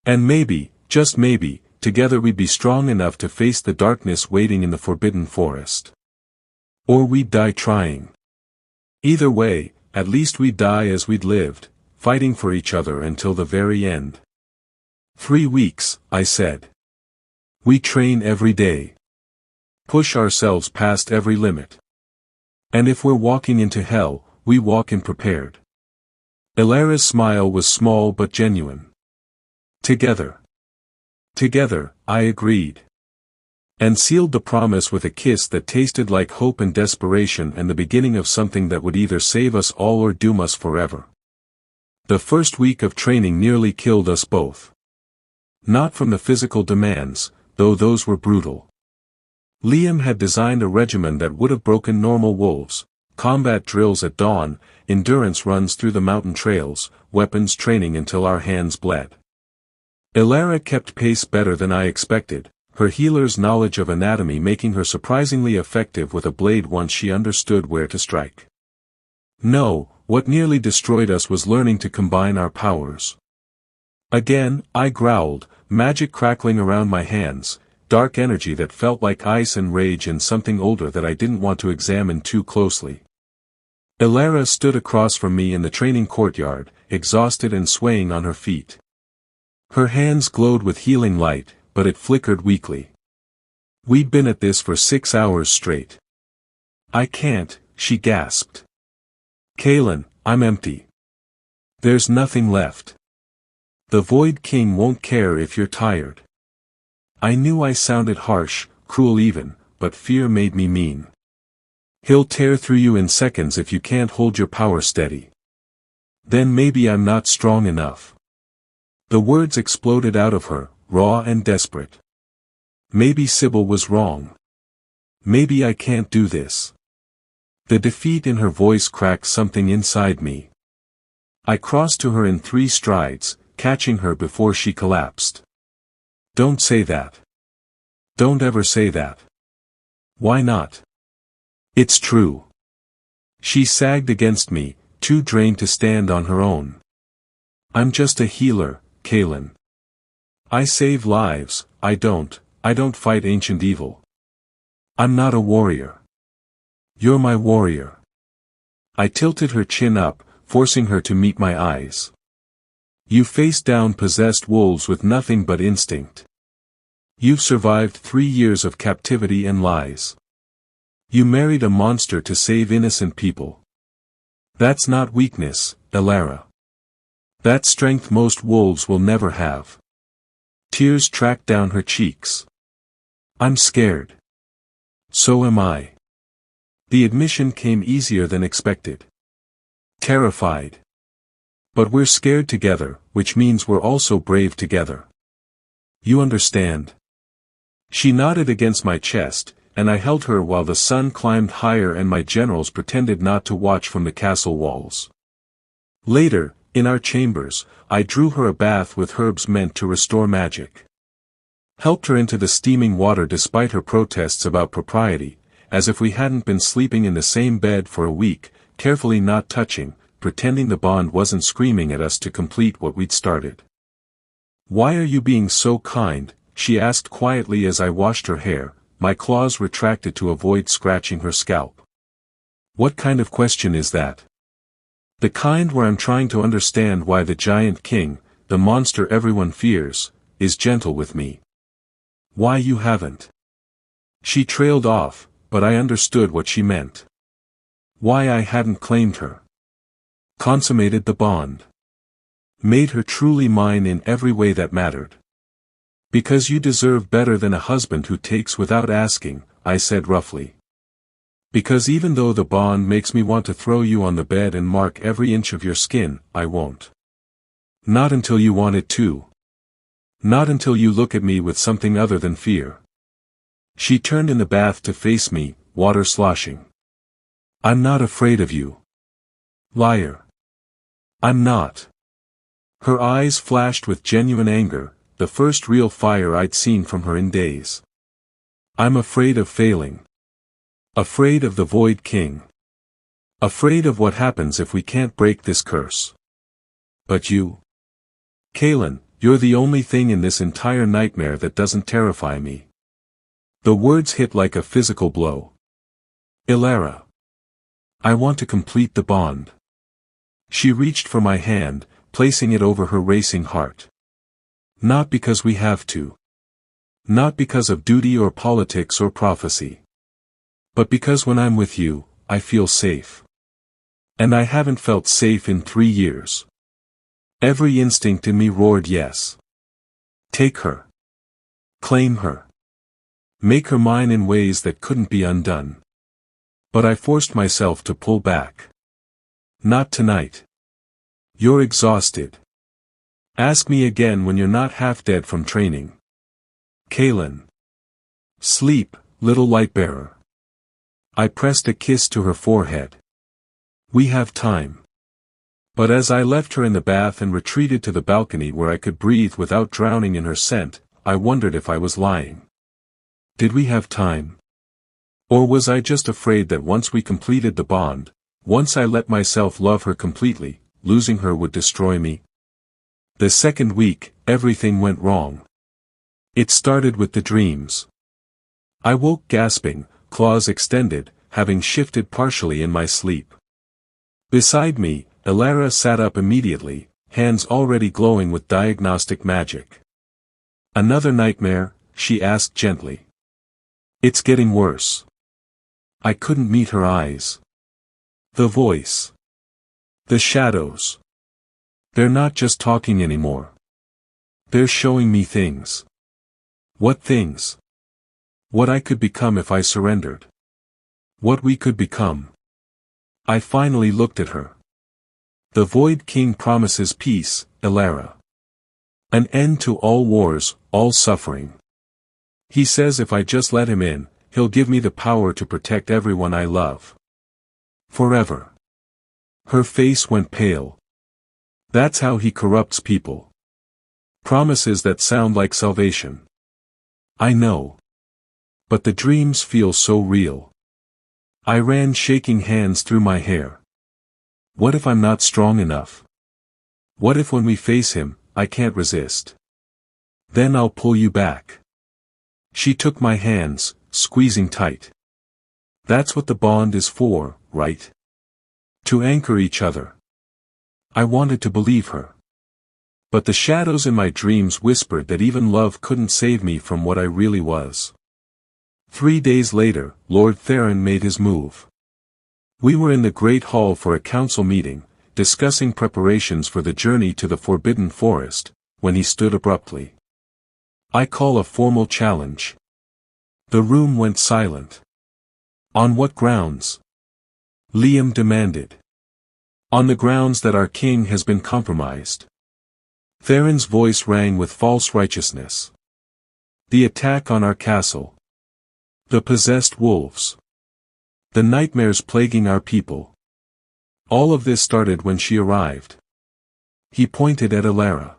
And maybe, just maybe, together we'd be strong enough to face the darkness waiting in the forbidden forest. Or we'd die trying. Either way, at least we'd die as we'd lived, fighting for each other until the very end. 3 weeks, I said. We train every day. Push ourselves past every limit. And if we're walking into hell, we walk in prepared. Elara's smile was small but genuine. Together. Together, I agreed. And sealed the promise with a kiss that tasted like hope and desperation and the beginning of something that would either save us all or doom us forever. The first week of training nearly killed us both. Not from the physical demands, though those were brutal. Liam had designed a regimen that would have broken normal wolves, combat drills at dawn, endurance runs through the mountain trails, weapons training until our hands bled. Elara kept pace better than I expected, her healer's knowledge of anatomy making her surprisingly effective with a blade once she understood where to strike. No, what nearly destroyed us was learning to combine our powers. Again, I growled, magic crackling around my hands, dark energy that felt like ice and rage and something older that I didn't want to examine too closely. Elara stood across from me in the training courtyard, exhausted and swaying on her feet. Her hands glowed with healing light, but it flickered weakly. We'd been at this for 6 hours straight. I can't, she gasped. Kaelin, I'm empty. There's nothing left. The Void King won't care if you're tired. I knew I sounded harsh, cruel even, but fear made me mean. He'll tear through you in seconds if you can't hold your power steady. Then maybe I'm not strong enough. The words exploded out of her, raw and desperate. Maybe Sybil was wrong. Maybe I can't do this. The defeat in her voice cracked something inside me. I crossed to her in 3 strides, catching her before she collapsed. Don't say that. Don't ever say that. Why not? It's true. She sagged against me, too drained to stand on her own. I'm just a healer, Kaelin. I save lives, I don't fight ancient evil. I'm not a warrior. You're my warrior. I tilted her chin up, forcing her to meet my eyes. You faced down possessed wolves with nothing but instinct. You've survived 3 years of captivity and lies. You married a monster to save innocent people. That's not weakness, Elara. That's strength most wolves will never have. Tears tracked down her cheeks. I'm scared. So am I. The admission came easier than expected. Terrified. But we're scared together, which means we're also brave together. You understand? She nodded against my chest, and I held her while the sun climbed higher and my generals pretended not to watch from the castle walls. Later, in our chambers, I drew her a bath with herbs meant to restore magic. Helped her into the steaming water despite her protests about propriety, as if we hadn't been sleeping in the same bed for a week, carefully not touching, pretending the bond wasn't screaming at us to complete what we'd started. Why are you being so kind? She asked quietly as I washed her hair, my claws retracted to avoid scratching her scalp. What kind of question is that? The kind where I'm trying to understand why the Giant King, the monster everyone fears, is gentle with me. Why you haven't. She trailed off, but I understood what she meant. Why I hadn't claimed her. Consummated the bond. Made her truly mine in every way that mattered. Because you deserve better than a husband who takes without asking, I said roughly. Because even though the bond makes me want to throw you on the bed and mark every inch of your skin, I won't. Not until you want it to. Not until you look at me with something other than fear. She turned in the bath to face me, water sloshing. I'm not afraid of you. Liar. I'm not. Her eyes flashed with genuine anger, the first real fire I'd seen from her in days. I'm afraid of failing. Afraid of the Void King. Afraid of what happens if we can't break this curse. But you? Kaelin, you're the only thing in this entire nightmare that doesn't terrify me. The words hit like a physical blow. Elara. I want to complete the bond. She reached for my hand, placing it over her racing heart. Not because we have to. Not because of duty or politics or prophecy. But because when I'm with you, I feel safe. And I haven't felt safe in 3 years. Every instinct in me roared yes. Take her. Claim her. Make her mine in ways that couldn't be undone. But I forced myself to pull back. Not tonight. You're exhausted. Ask me again when you're not half dead from training. Kaelin. Sleep, little lightbearer. I pressed a kiss to her forehead. We have time. But as I left her in the bath and retreated to the balcony where I could breathe without drowning in her scent, I wondered if I was lying. Did we have time? Or was I just afraid that once we completed the bond, once I let myself love her completely, losing her would destroy me? The second week, everything went wrong. It started with the dreams. I woke gasping, claws extended, having shifted partially in my sleep. Beside me, Elara sat up immediately, hands already glowing with diagnostic magic. Another nightmare? She asked gently. It's getting worse. I couldn't meet her eyes. The voice. The shadows. They're not just talking anymore. They're showing me things. What things? What I could become if I surrendered. What we could become. I finally looked at her. The Void King promises peace, Elara. An end to all wars, all suffering. He says if I just let him in, he'll give me the power to protect everyone I love. Forever. Her face went pale. That's how he corrupts people. Promises that sound like salvation. I know. But the dreams feel so real. I ran shaking hands through my hair. What if I'm not strong enough? What if when we face him, I can't resist? Then I'll pull you back. She took my hands, squeezing tight. That's what the bond is for, right? To anchor each other. I wanted to believe her. But the shadows in my dreams whispered that even love couldn't save me from what I really was. 3 days later, Lord Theron made his move. We were in the Great Hall for a council meeting, discussing preparations for the journey to the Forbidden Forest, when he stood abruptly. I call a formal challenge. The room went silent. On what grounds? Liam demanded. On the grounds that our king has been compromised. Theron's voice rang with false righteousness. The attack on our castle. The possessed wolves. The nightmares plaguing our people. All of this started when she arrived. He pointed at Elara.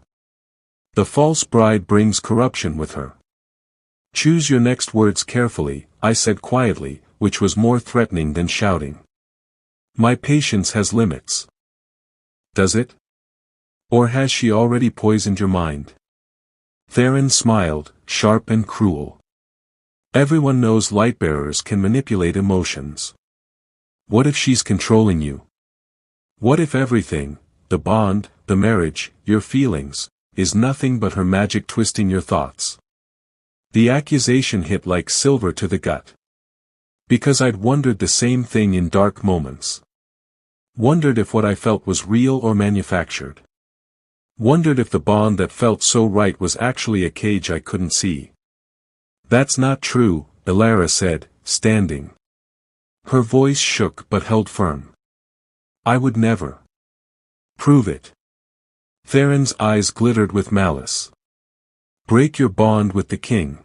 The false bride brings corruption with her. Choose your next words carefully, I said quietly, which was more threatening than shouting. My patience has limits. Does it? Or has she already poisoned your mind? Theron smiled, sharp and cruel. Everyone knows lightbearers can manipulate emotions. What if she's controlling you? What if everything, the bond, the marriage, your feelings, is nothing but her magic twisting your thoughts? The accusation hit like silver to the gut. Because I'd wondered the same thing in dark moments. Wondered if what I felt was real or manufactured. Wondered if the bond that felt so right was actually a cage I couldn't see. That's not true, Elara said, standing. Her voice shook but held firm. I would never. Prove it. Theron's eyes glittered with malice. Break your bond with the king.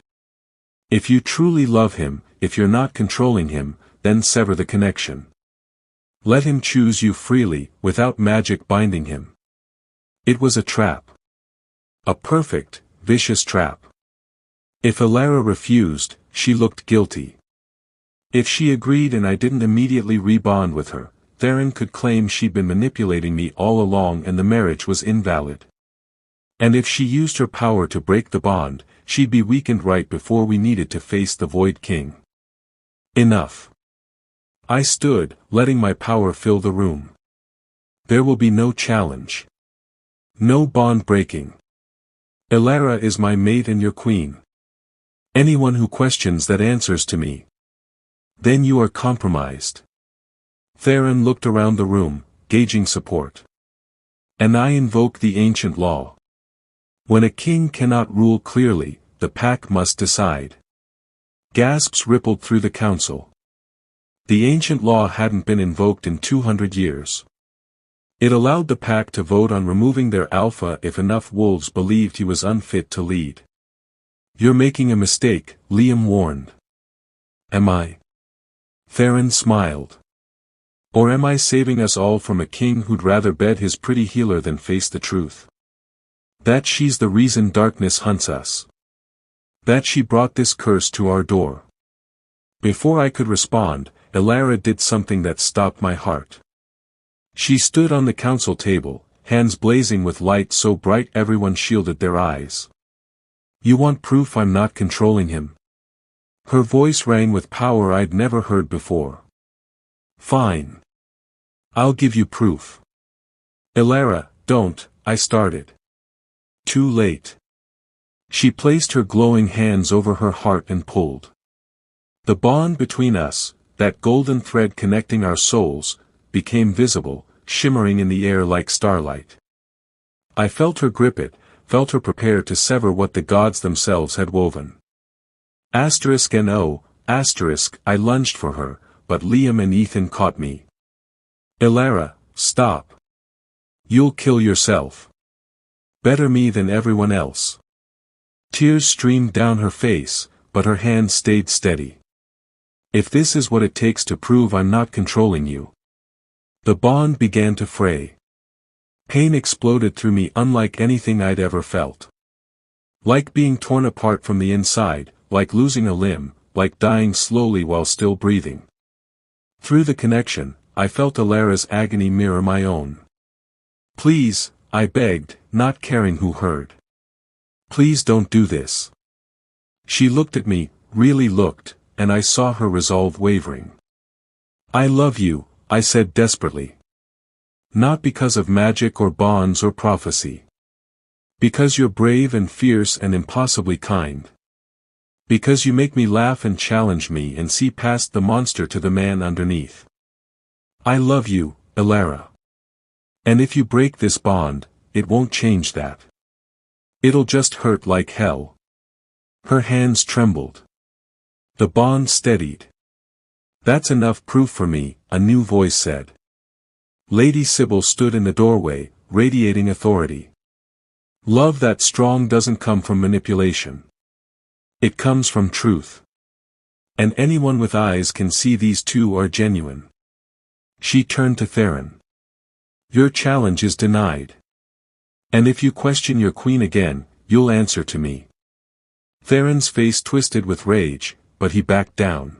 If you truly love him, if you're not controlling him, then sever the connection. Let him choose you freely, without magic binding him. It was a trap. A perfect, vicious trap. If Elara refused, she looked guilty. If she agreed and I didn't immediately rebond with her, Theron could claim she'd been manipulating me all along and the marriage was invalid. And if she used her power to break the bond, she'd be weakened right before we needed to face the Void King. Enough. I stood, letting my power fill the room. There will be no challenge. No bond breaking. Elara is my mate and your queen. Anyone who questions that answers to me. Then you are compromised. Theron looked around the room, gauging support. And I invoke the ancient law. When a king cannot rule clearly, the pack must decide. Gasps rippled through the council. The ancient law hadn't been invoked in 200 years. It allowed the pack to vote on removing their alpha if enough wolves believed he was unfit to lead. You're making a mistake, Liam warned. Am I? Theron smiled. Or am I saving us all from a king who'd rather bed his pretty healer than face the truth? That she's the reason darkness hunts us. That she brought this curse to our door. Before I could respond, Elara did something that stopped my heart. She stood on the council table, hands blazing with light so bright everyone shielded their eyes. You want proof I'm not controlling him? Her voice rang with power I'd never heard before. Fine. I'll give you proof. Elara, don't, I started. Too late. She placed her glowing hands over her heart and pulled. The bond between us, that golden thread connecting our souls, became visible, shimmering in the air like starlight. I felt her grip it, felt her prepare to sever what the gods themselves had woven. Asterisk and oh, asterisk, I lunged for her, but Liam and Ethan caught me. Elara, stop. You'll kill yourself. Better me than everyone else. Tears streamed down her face, but her hand stayed steady. If this is what it takes to prove I'm not controlling you. The bond began to fray. Pain exploded through me unlike anything I'd ever felt. Like being torn apart from the inside, like losing a limb, like dying slowly while still breathing. Through the connection, I felt Elara's agony mirror my own. Please, I begged, not caring who heard. Please don't do this. She looked at me, really looked, and I saw her resolve wavering. I love you, I said desperately. Not because of magic or bonds or prophecy. Because you're brave and fierce and impossibly kind. Because you make me laugh and challenge me and see past the monster to the man underneath. I love you, Elara. And if you break this bond, it won't change that. It'll just hurt like hell. Her hands trembled. The bond steadied. That's enough proof for me, a new voice said. Lady Sybil stood in the doorway, radiating authority. Love that strong doesn't come from manipulation. It comes from truth. And anyone with eyes can see these two are genuine. She turned to Theron. Your challenge is denied. And if you question your queen again, you'll answer to me. Theron's face twisted with rage, but he backed down.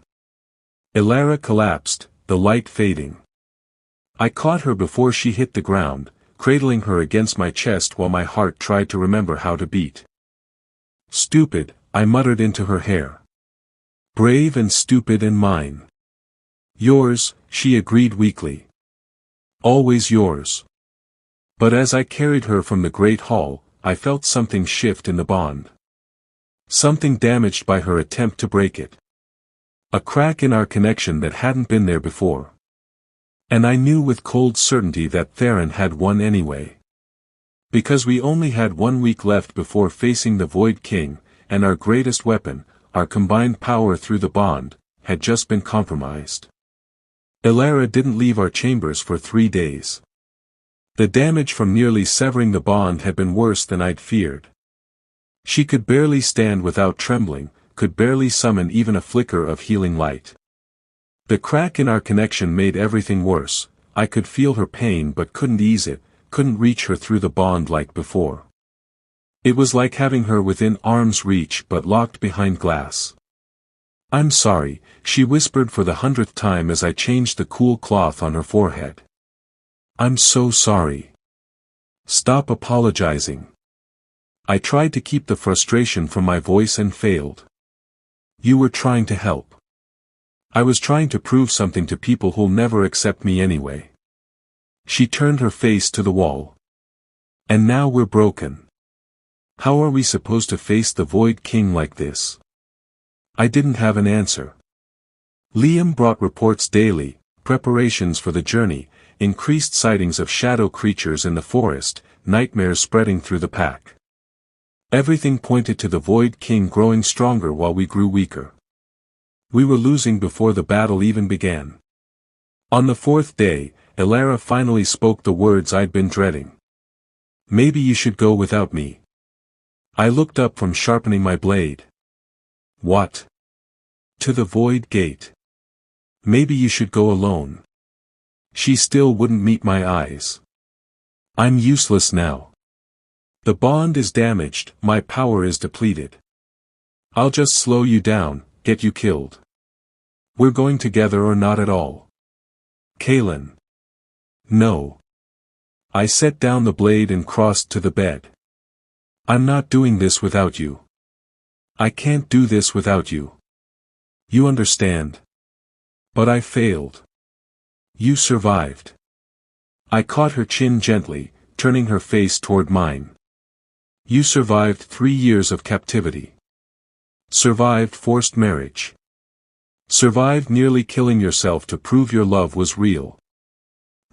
Elara collapsed, the light fading. I caught her before she hit the ground, cradling her against my chest while my heart tried to remember how to beat. Stupid, I muttered into her hair. Brave and stupid and mine. Yours, she agreed weakly. Always yours. But as I carried her from the great hall, I felt something shift in the bond. Something damaged by her attempt to break it. A crack in our connection that hadn't been there before. And I knew with cold certainty that Theron had won anyway. Because we only had 1 week left before facing the Void King, and our greatest weapon, our combined power through the bond, had just been compromised. Elara didn't leave our chambers for 3 days. The damage from nearly severing the bond had been worse than I'd feared. She could barely stand without trembling, could barely summon even a flicker of healing light. The crack in our connection made everything worse. I could feel her pain but couldn't ease it, couldn't reach her through the bond like before. It was like having her within arm's reach but locked behind glass. I'm sorry, she whispered for the 100th time as I changed the cool cloth on her forehead. I'm so sorry. Stop apologizing. I tried to keep the frustration from my voice and failed. You were trying to help. I was trying to prove something to people who'll never accept me anyway. She turned her face to the wall. And now we're broken. How are we supposed to face the Void King like this? I didn't have an answer. Liam brought reports daily, preparations for the journey, increased sightings of shadow creatures in the forest, nightmares spreading through the pack. Everything pointed to the Void King growing stronger while we grew weaker. We were losing before the battle even began. On the 4th day, Elara finally spoke the words I'd been dreading. Maybe you should go without me. I looked up from sharpening my blade. What? To the Void Gate. Maybe you should go alone. She still wouldn't meet my eyes. I'm useless now. The bond is damaged, my power is depleted. I'll just slow you down, get you killed. We're going together or not at all. Kaelin. No. I set down the blade and crossed to the bed. I'm not doing this without you. I can't do this without you. You understand. But I failed. You survived. I caught her chin gently, turning her face toward mine. You survived 3 years of captivity. Survived forced marriage. Survived nearly killing yourself to prove your love was real.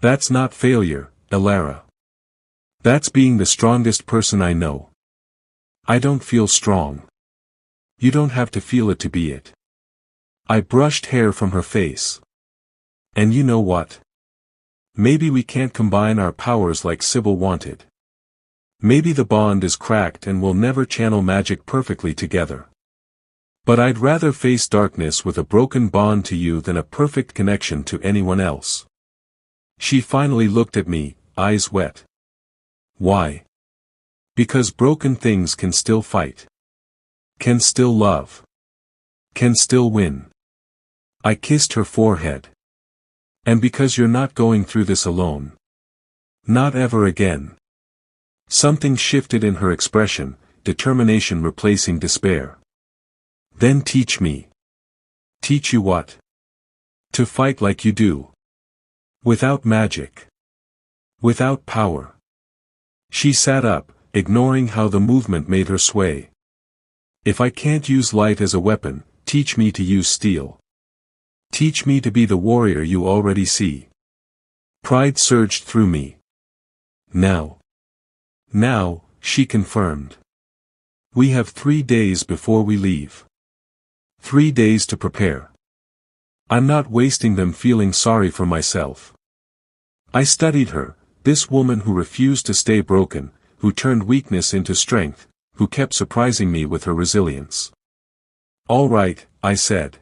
That's not failure, Elara. That's being the strongest person I know. I don't feel strong. You don't have to feel it to be it. I brushed hair from her face. And you know what? Maybe we can't combine our powers like Sybil wanted. Maybe the bond is cracked and we'll never channel magic perfectly together. But I'd rather face darkness with a broken bond to you than a perfect connection to anyone else. She finally looked at me, eyes wet. Why? Because broken things can still fight. Can still love. Can still win. I kissed her forehead. And because you're not going through this alone. Not ever again. Something shifted in her expression, determination replacing despair. Then teach me. Teach you what? To fight like you do. Without magic. Without power. She sat up, ignoring how the movement made her sway. If I can't use light as a weapon, teach me to use steel. Teach me to be the warrior you already see. Pride surged through me. Now. Now, she confirmed. We have 3 days before we leave. 3 days to prepare. I'm not wasting them feeling sorry for myself. I studied her, this woman who refused to stay broken, who turned weakness into strength, who kept surprising me with her resilience. All right, I said.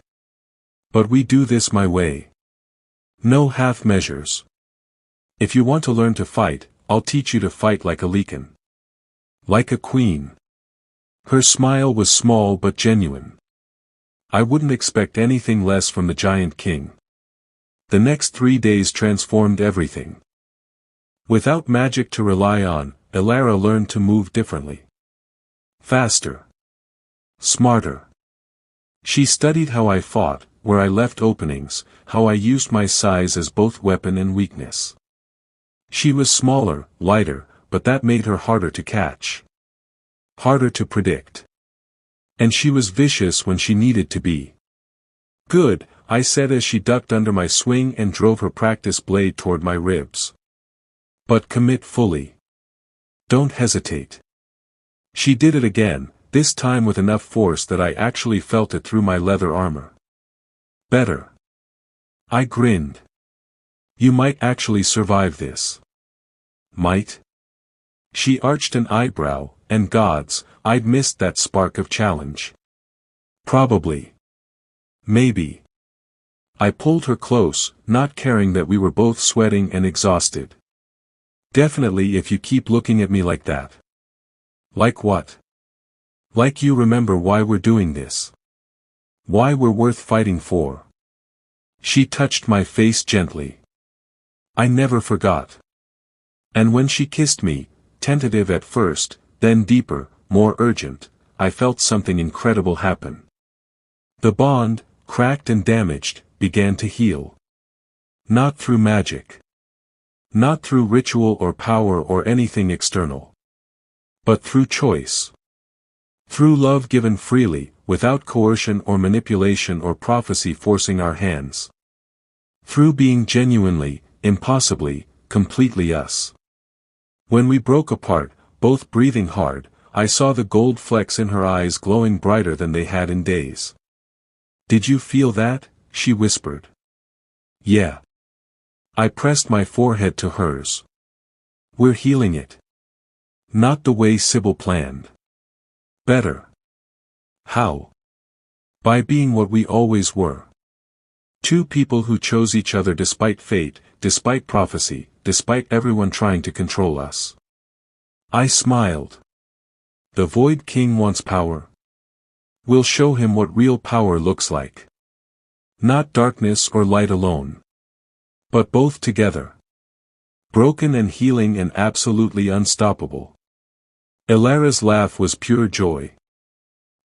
But we do this my way. No half measures. If you want to learn to fight, I'll teach you to fight like a Lycan. Like a queen. Her smile was small but genuine. I wouldn't expect anything less from the Giant King. The next 3 days transformed everything. Without magic to rely on, Elara learned to move differently. Faster. Smarter. She studied how I fought, where I left openings, how I used my size as both weapon and weakness. She was smaller, lighter, but that made her harder to catch. Harder to predict. And she was vicious when she needed to be. Good, I said as she ducked under my swing and drove her practice blade toward my ribs. But commit fully. Don't hesitate. She did it again, this time with enough force that I actually felt it through my leather armor. Better. I grinned. You might actually survive this. Might? She arched an eyebrow, and gods, I'd missed that spark of challenge. Probably. Maybe. I pulled her close, not caring that we were both sweating and exhausted. Definitely if you keep looking at me like that. Like what? Like you remember why we're doing this. Why we're worth fighting for. She touched my face gently. I never forgot. And when she kissed me, tentative at first, then deeper, more urgent, I felt something incredible happen. The bond, cracked and damaged, began to heal. Not through magic. Not through ritual or power or anything external. But through choice. Through love given freely, without coercion or manipulation or prophecy forcing our hands. Through being genuinely, impossibly, completely us. When we broke apart, both breathing hard, I saw the gold flecks in her eyes glowing brighter than they had in days. Did you feel that? She whispered. Yeah. I pressed my forehead to hers. We're healing it. Not the way Sybil planned. Better. How? By being what we always were. Two people who chose each other despite fate, despite prophecy, despite everyone trying to control us. I smiled. The Void King wants power. We'll show him what real power looks like. Not darkness or light alone. But both together. Broken and healing and absolutely unstoppable. Elara's laugh was pure joy.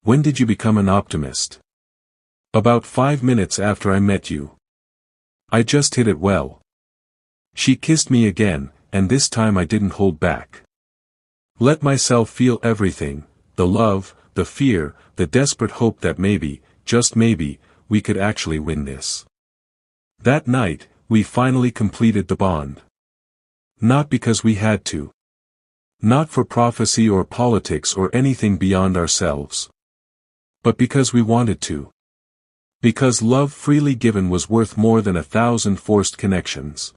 When did you become an optimist? About 5 minutes after I met you. I just hit it well. She kissed me again, and this time I didn't hold back. Let myself feel everything, the love, the fear, the desperate hope that maybe, just maybe, we could actually win this. That night, we finally completed the bond. Not because we had to. Not for prophecy or politics or anything beyond ourselves. But because we wanted to. Because love freely given was worth more than 1,000 forced connections.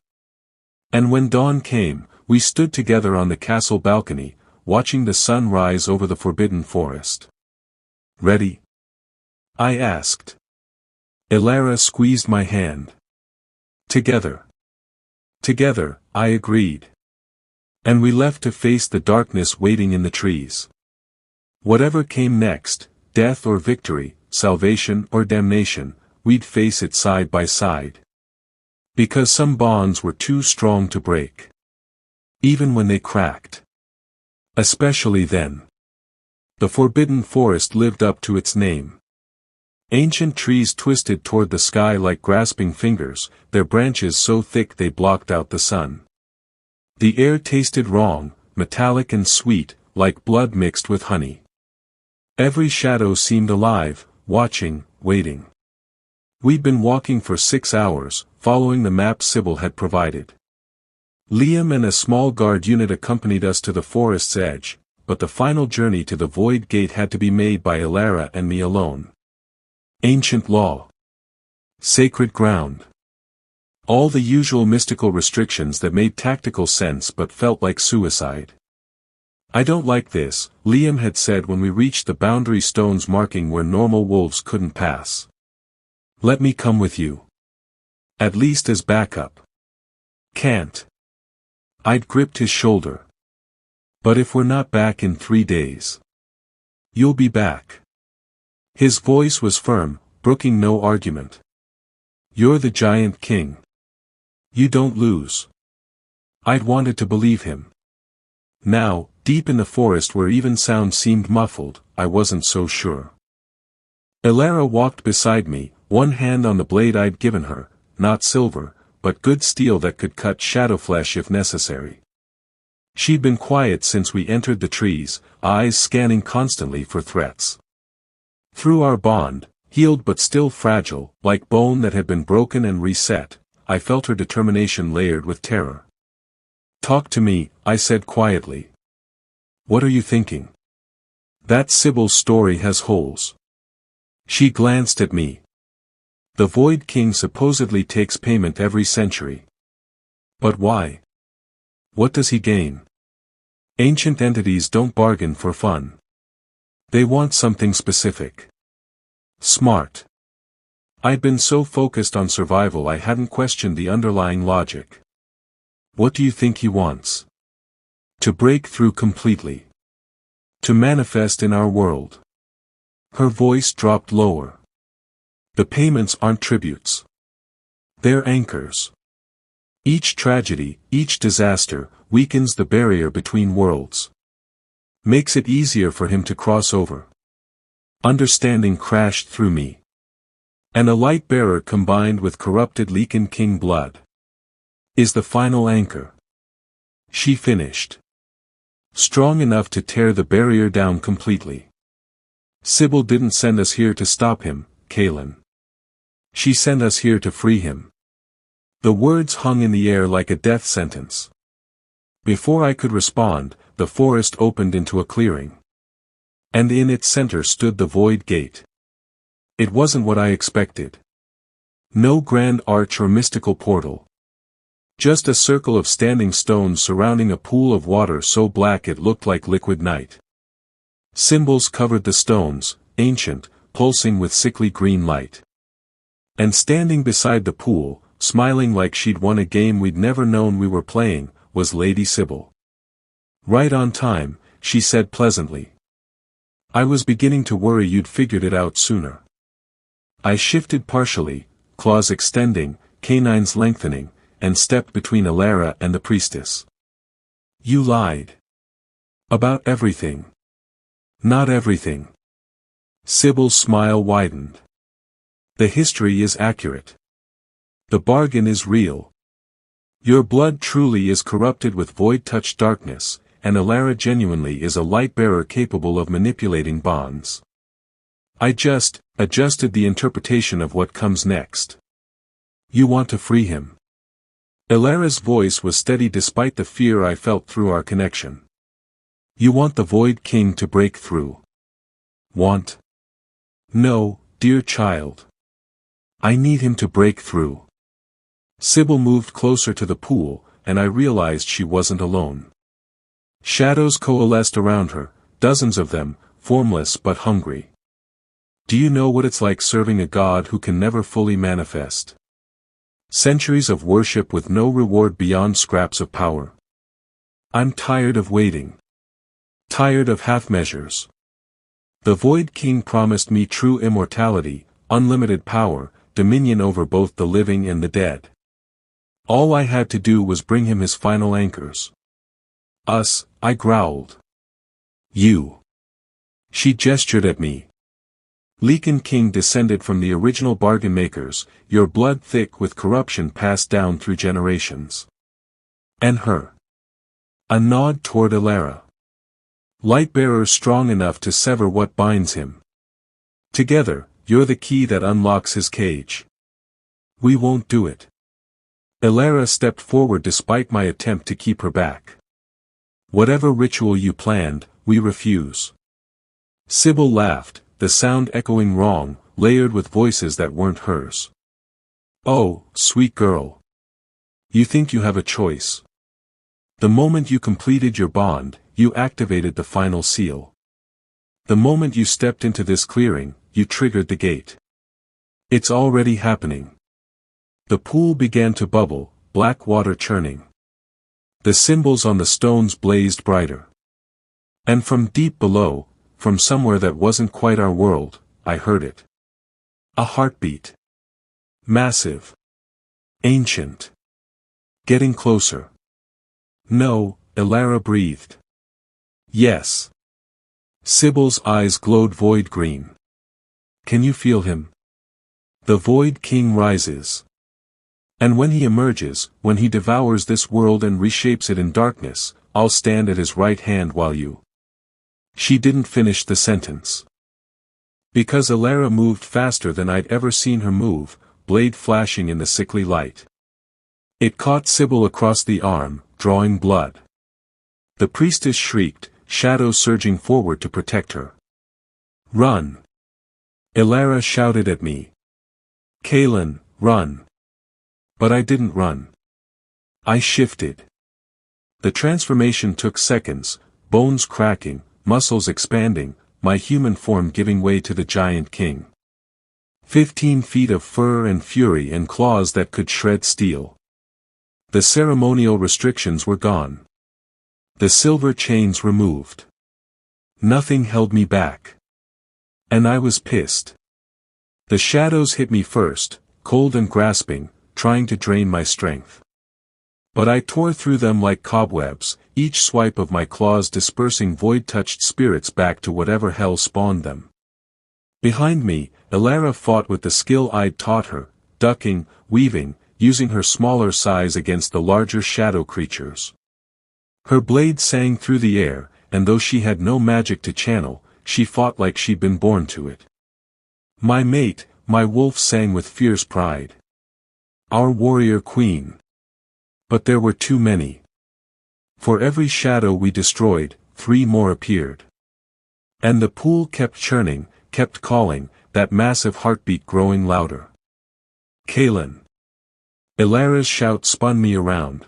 And when dawn came, we stood together on the castle balcony, watching the sun rise over the forbidden forest. Ready? I asked. Elara squeezed my hand. Together. Together, I agreed. And we left to face the darkness waiting in the trees. Whatever came next, death or victory, salvation or damnation, we'd face it side by side. Because some bonds were too strong to break. Even when they cracked. Especially then. The forbidden forest lived up to its name. Ancient trees twisted toward the sky like grasping fingers, their branches so thick they blocked out the sun. The air tasted wrong, metallic and sweet, like blood mixed with honey. Every shadow seemed alive, watching, waiting. We'd been walking for 6 hours, following the map Sybil had provided. Liam and a small guard unit accompanied us to the forest's edge, but the final journey to the Void Gate had to be made by Elara and me alone. Ancient law. Sacred ground. All the usual mystical restrictions that made tactical sense but felt like suicide. I don't like this, Liam had said when we reached the boundary stones marking where normal wolves couldn't pass. Let me come with you. At least as backup. Can't. I'd gripped his shoulder. But if we're not back in 3 days. You'll be back. His voice was firm, brooking no argument. You're the Giant King. You don't lose. I'd wanted to believe him. Now, deep in the forest where even sound seemed muffled, I wasn't so sure. Elara walked beside me, one hand on the blade I'd given her, not silver, but good steel that could cut shadow flesh if necessary. She'd been quiet since we entered the trees, eyes scanning constantly for threats. Through our bond, healed but still fragile, like bone that had been broken and reset, I felt her determination layered with terror. Talk to me, I said quietly. What are you thinking? That Sybil's story has holes. She glanced at me. The Void King supposedly takes payment every century. But why? What does he gain? Ancient entities don't bargain for fun. They want something specific. Smart. I'd been so focused on survival I hadn't questioned the underlying logic. What do you think he wants? To break through completely. To manifest in our world. Her voice dropped lower. The payments aren't tributes. They're anchors. Each tragedy, each disaster, weakens the barrier between worlds. Makes it easier for him to cross over. Understanding crashed through me. And a light bearer combined with corrupted Lycan King blood. Is the final anchor. She finished. Strong enough to tear the barrier down completely. Sybil didn't send us here to stop him, Kaelin. She sent us here to free him. The words hung in the air like a death sentence. Before I could respond, the forest opened into a clearing. And in its center stood the Void Gate. It wasn't what I expected. No grand arch or mystical portal. Just a circle of standing stones surrounding a pool of water so black it looked like liquid night. Symbols covered the stones, ancient, pulsing with sickly green light. And standing beside the pool, smiling like she'd won a game we'd never known we were playing, was Lady Sybil. Right on time, she said pleasantly. I was beginning to worry you'd figured it out sooner. I shifted partially, claws extending, canines lengthening, and stepped between Elara and the priestess. You lied. About everything. Not everything. Sybil's smile widened. The history is accurate. The bargain is real. Your blood truly is corrupted with void-touch darkness, and Elara genuinely is a light-bearer capable of manipulating bonds. I just adjusted the interpretation of what comes next. You want to free him. Elara's voice was steady despite the fear I felt through our connection. You want the Void King to break through. Want? No, dear child. I need him to break through. Sybil moved closer to the pool, and I realized she wasn't alone. Shadows coalesced around her, dozens of them, formless but hungry. Do you know what it's like serving a god who can never fully manifest? Centuries of worship with no reward beyond scraps of power. I'm tired of waiting. Tired of half measures. The Void King promised me true immortality, unlimited power, dominion over both the living and the dead. All I had to do was bring him his final anchors. Us, I growled. You. She gestured at me. Lycan King descended from the original bargain makers, your blood thick with corruption passed down through generations. And her. A nod toward Elara. Lightbearer strong enough to sever what binds him. Together, you're the key that unlocks his cage. We won't do it. Elara stepped forward despite my attempt to keep her back. Whatever ritual you planned, we refuse. Sybil laughed, the sound echoing wrong, layered with voices that weren't hers. Oh, sweet girl. You think you have a choice. The moment you completed your bond, you activated the final seal. The moment you stepped into this clearing, you triggered the gate. It's already happening. The pool began to bubble, black water churning. The symbols on the stones blazed brighter. And from deep below, from somewhere that wasn't quite our world, I heard it. A heartbeat. Massive. Ancient. Getting closer. No, Elara breathed. Yes. Sybil's eyes glowed void green. Can you feel him? The Void King rises. And when he emerges, when he devours this world and reshapes it in darkness, I'll stand at his right hand while you. She didn't finish the sentence. Because Elara moved faster than I'd ever seen her move, blade flashing in the sickly light. It caught Sybil across the arm, drawing blood. The priestess shrieked, shadows surging forward to protect her. Run! Elara shouted at me. Kaelin, run! But I didn't run. I shifted. The transformation took seconds, bones cracking, muscles expanding, my human form giving way to the Giant King. 15 feet of fur and fury and claws that could shred steel. The ceremonial restrictions were gone. The silver chains removed. Nothing held me back. And I was pissed. The shadows hit me first, cold and grasping, trying to drain my strength. But I tore through them like cobwebs, each swipe of my claws dispersing void-touched spirits back to whatever hell spawned them. Behind me, Elara fought with the skill I'd taught her, ducking, weaving, using her smaller size against the larger shadow creatures. Her blade sang through the air, and though she had no magic to channel, she fought like she'd been born to it. My mate, my wolf sang with fierce pride. Our warrior queen. But there were too many. For every shadow we destroyed, 3 more appeared. And the pool kept churning, kept calling, that massive heartbeat growing louder. Kaelin. Elara's shout spun me around.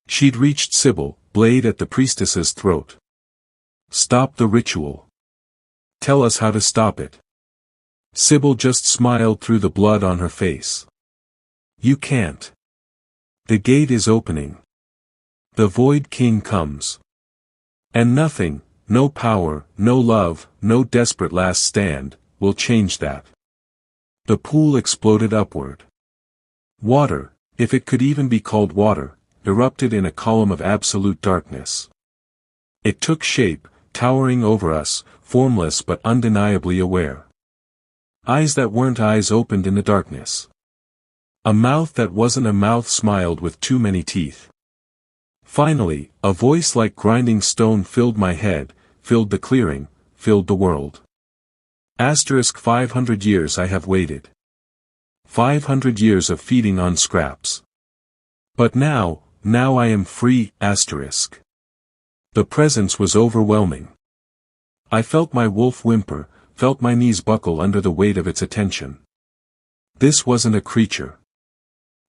She'd reached Sybil, blade at the priestess's throat. Stop the ritual. Tell us how to stop it. Sybil just smiled through the blood on her face. You can't. The gate is opening. The Void King comes. And nothing, no power, no love, no desperate last stand, will change that. The pool exploded upward. Water, if it could even be called water, erupted in a column of absolute darkness. It took shape, towering over us, formless but undeniably aware. Eyes that weren't eyes opened in the darkness. A mouth that wasn't a mouth smiled with too many teeth. Finally, a voice like grinding stone filled my head, filled the clearing, filled the world. 500 years I have waited. 500 years of feeding on scraps. But now I am free. The presence was overwhelming. I felt my wolf whimper, felt my knees buckle under the weight of its attention. This wasn't a creature.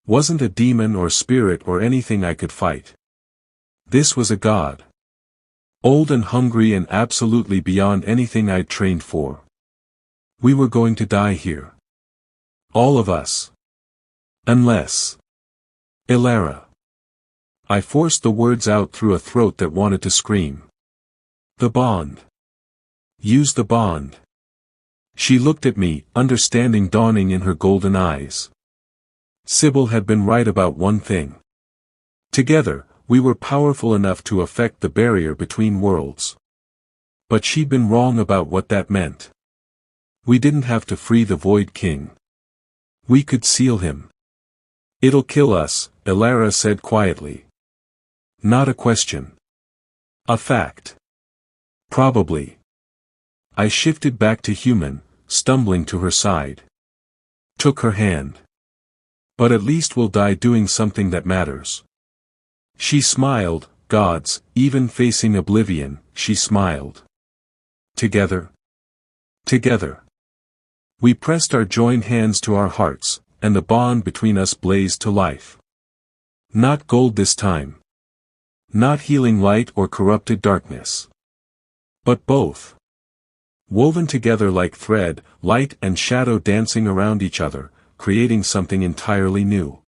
Wasn't a demon or spirit or anything I could fight. This was a god. Old and hungry and absolutely beyond anything I'd trained for. We were going to die here. All of us. Unless. Elara. I forced the words out through a throat that wanted to scream. The bond. Use the bond. She looked at me, understanding dawning in her golden eyes. Sybil had been right about one thing. Together, we were powerful enough to affect the barrier between worlds. But she'd been wrong about what that meant. We didn't have to free the Void King. We could seal him. It'll kill us, Elara said quietly. Not a question. A fact. Probably. I shifted back to human, stumbling to her side. Took her hand. But at least we'll die doing something that matters. She smiled, gods, even facing oblivion, she smiled. Together. Together. We pressed our joined hands to our hearts, and the bond between us blazed to life. Not gold this time. Not healing light or corrupted darkness. But both. Woven together like thread, light and shadow dancing around each other, creating something entirely new.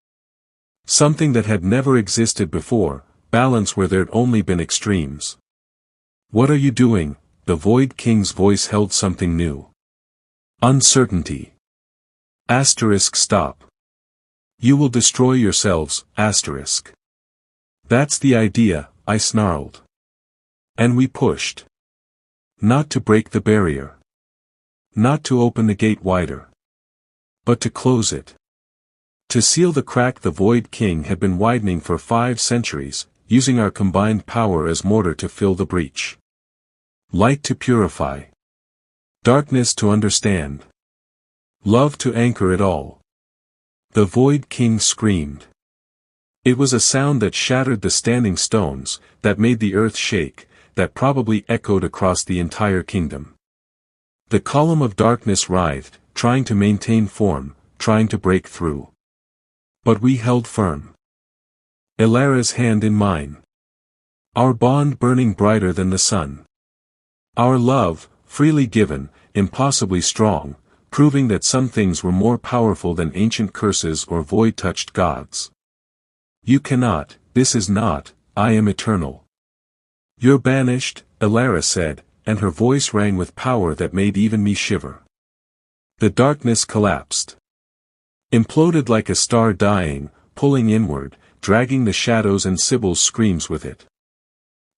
Something that had never existed before, balance where there'd only been extremes. What are you doing? The Void King's voice held something new. Uncertainty. Asterisk stop. You will destroy yourselves, asterisk. That's the idea, I snarled. And we pushed. Not to break the barrier. Not to open the gate wider. But to close it. To seal the crack the Void King had been widening for 5 centuries, using our combined power as mortar to fill the breach. Light to purify. Darkness to understand. Love to anchor it all. The Void King screamed. It was a sound that shattered the standing stones, that made the earth shake, that probably echoed across the entire kingdom. The column of darkness writhed, trying to maintain form, trying to break through. But we held firm. Elara's hand in mine. Our bond burning brighter than the sun. Our love, freely given, impossibly strong, proving that some things were more powerful than ancient curses or void-touched gods. You cannot, this is not, I am eternal. You're banished, Elara said, and her voice rang with power that made even me shiver. The darkness collapsed. Imploded like a star dying, pulling inward, dragging the shadows and Sybil's screams with it.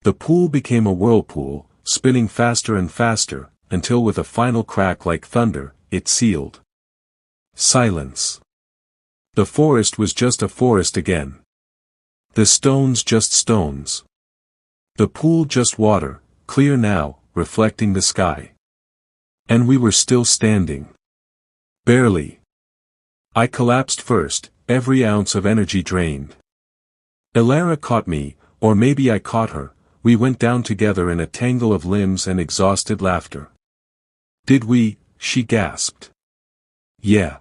The pool became a whirlpool, spinning faster and faster, until with a final crack like thunder, it sealed. Silence. The forest was just a forest again. The stones just stones. The pool just water, clear now, reflecting the sky. And we were still standing. Barely. I collapsed first, every ounce of energy drained. Elara caught me, or maybe I caught her, we went down together in a tangle of limbs and exhausted laughter. Did we? She gasped. Yeah.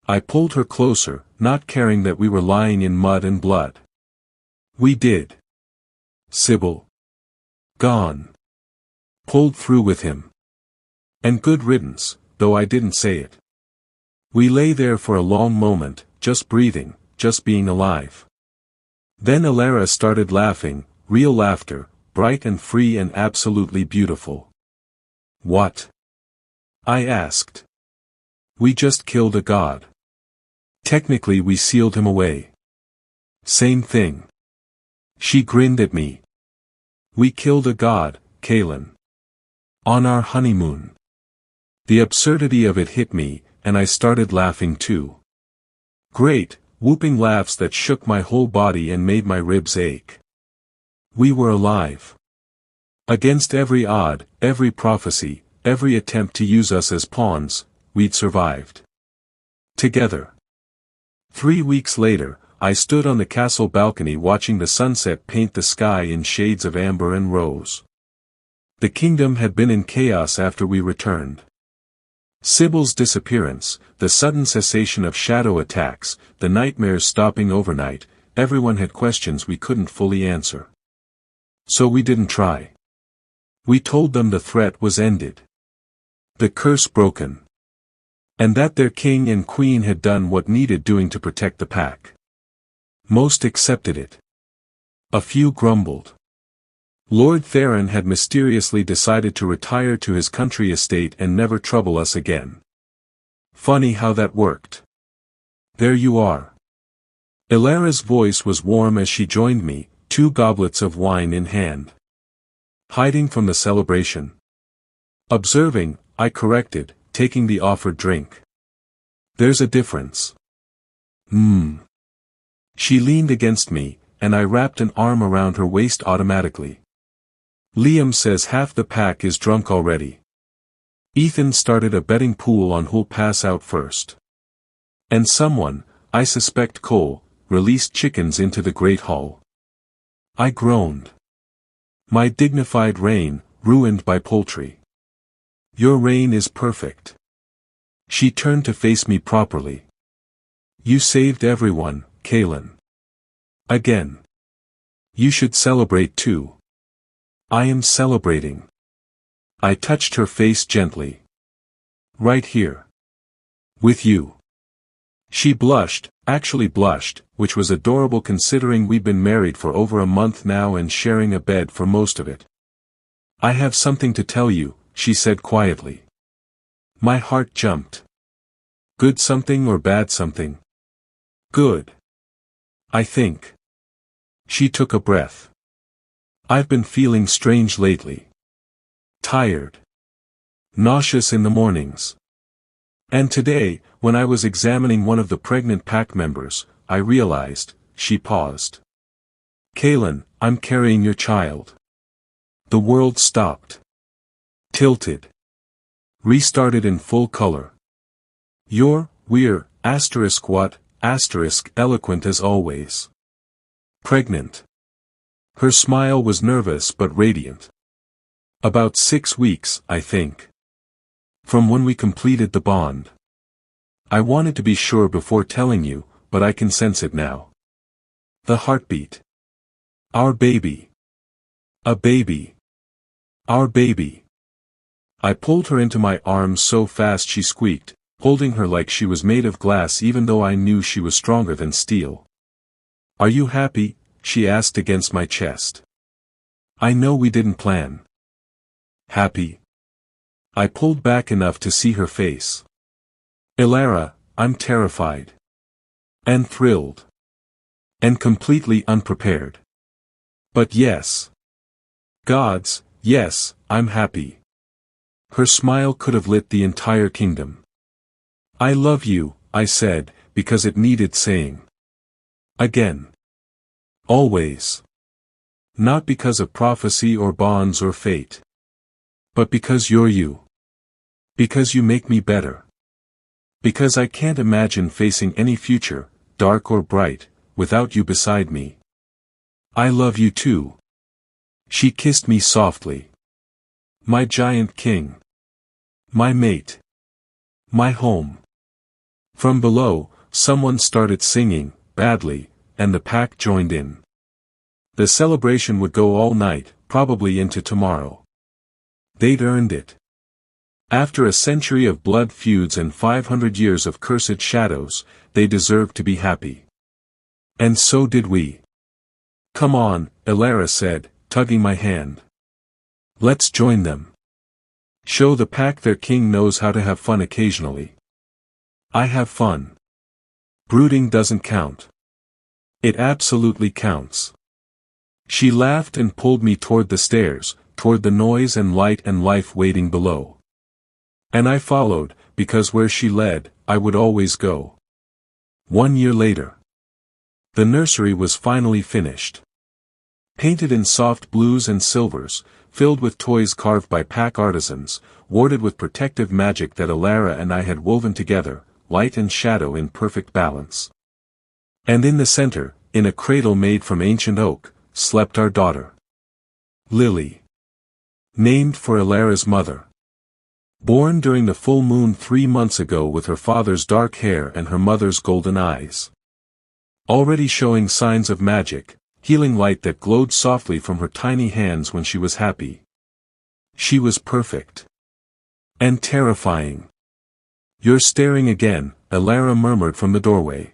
I pulled her closer, not caring that we were lying in mud and blood. We did. Sybil. Gone. Pulled through with him. And good riddance, though I didn't say it. We lay there for a long moment, just breathing, just being alive. Then Elara started laughing, real laughter, bright and free and absolutely beautiful. What? I asked. We just killed a god. Technically we sealed him away. Same thing. She grinned at me. We killed a god, Kaelin. On our honeymoon. The absurdity of it hit me, and I started laughing too. Great, whooping laughs that shook my whole body and made my ribs ache. We were alive. Against every odd, every prophecy, every attempt to use us as pawns, we'd survived. Together. 3 weeks later, I stood on the castle balcony watching the sunset paint the sky in shades of amber and rose. The kingdom had been in chaos after we returned. Sybil's disappearance, the sudden cessation of shadow attacks, the nightmares stopping overnight, everyone had questions we couldn't fully answer. So we didn't try. We told them the threat was ended. The curse broken. And that their king and queen had done what needed doing to protect the pack. Most accepted it. A few grumbled. Lord Theron had mysteriously decided to retire to his country estate and never trouble us again. Funny how that worked. There you are. Elara's voice was warm as she joined me, 2 goblets of wine in hand. Hiding from the celebration. Observing, I corrected, taking the offered drink. There's a difference. She leaned against me, and I wrapped an arm around her waist automatically. Liam says half the pack is drunk already. Ethan started a betting pool on who'll pass out first. And someone, I suspect Cole, released chickens into the great hall. I groaned. My dignified reign, ruined by poultry. Your reign is perfect. She turned to face me properly. You saved everyone, Kaelin. Again. You should celebrate too. I am celebrating. I touched her face gently. Right here. With you. She blushed, actually blushed, which was adorable considering we've been married for over a month now and sharing a bed for most of it. I have something to tell you, she said quietly. My heart jumped. Good something or bad something? Good. I think. She took a breath. I've been feeling strange lately. Tired. Nauseous in the mornings. And today, when I was examining one of the pregnant pack members, I realized, she paused. Kaelin, I'm carrying your child. The world stopped. Tilted. Restarted in full color. We're, eloquent as always. Pregnant. Her smile was nervous but radiant. About 6 weeks, I think. From when we completed the bond. I wanted to be sure before telling you, but I can sense it now. The heartbeat. Our baby. A baby. Our baby. I pulled her into my arms so fast she squeaked, holding her like she was made of glass even though I knew she was stronger than steel. Are you happy? She asked against my chest. I know we didn't plan. Happy? I pulled back enough to see her face. Elara, I'm terrified. And thrilled. And completely unprepared. But yes. Gods, yes, I'm happy. Her smile could have lit the entire kingdom. I love you, I said, because it needed saying. Again. Always. Not because of prophecy or bonds or fate. But because you're you. Because you make me better. Because I can't imagine facing any future, dark or bright, without you beside me. I love you too. She kissed me softly. My giant king. My mate. My home. From below, someone started singing, badly, and the pack joined in. The celebration would go all night, probably into tomorrow. They'd earned it. After a century of blood feuds and 500 years of cursed shadows, they deserved to be happy. And so did we. Come on, Elara said, tugging my hand. Let's join them. Show the pack their king knows how to have fun occasionally. I have fun. Brooding doesn't count. It absolutely counts. She laughed and pulled me toward the stairs, toward the noise and light and life waiting below. And I followed, because where she led, I would always go. 1 year later. The nursery was finally finished. Painted in soft blues and silvers, filled with toys carved by pack artisans, warded with protective magic that Elara and I had woven together, light and shadow in perfect balance. And in the center, in a cradle made from ancient oak, slept our daughter. Lily. Named for Elara's mother. Born during the full moon 3 months ago with her father's dark hair and her mother's golden eyes. Already showing signs of magic, healing light that glowed softly from her tiny hands when she was happy. She was perfect. And terrifying. "You're staring again," Elara murmured from the doorway.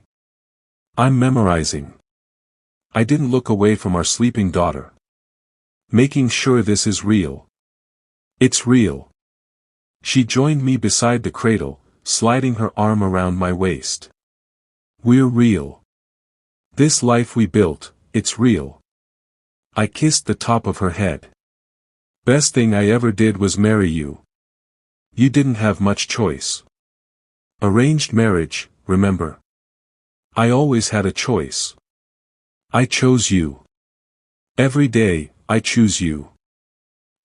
"I'm memorizing." I didn't look away from our sleeping daughter. "Making sure this is real." "It's real." She joined me beside the cradle, sliding her arm around my waist. "We're real. This life we built, it's real." I kissed the top of her head. "Best thing I ever did was marry you. You didn't have much choice. Arranged marriage, remember? I always had a choice. I chose you. Every day, I choose you."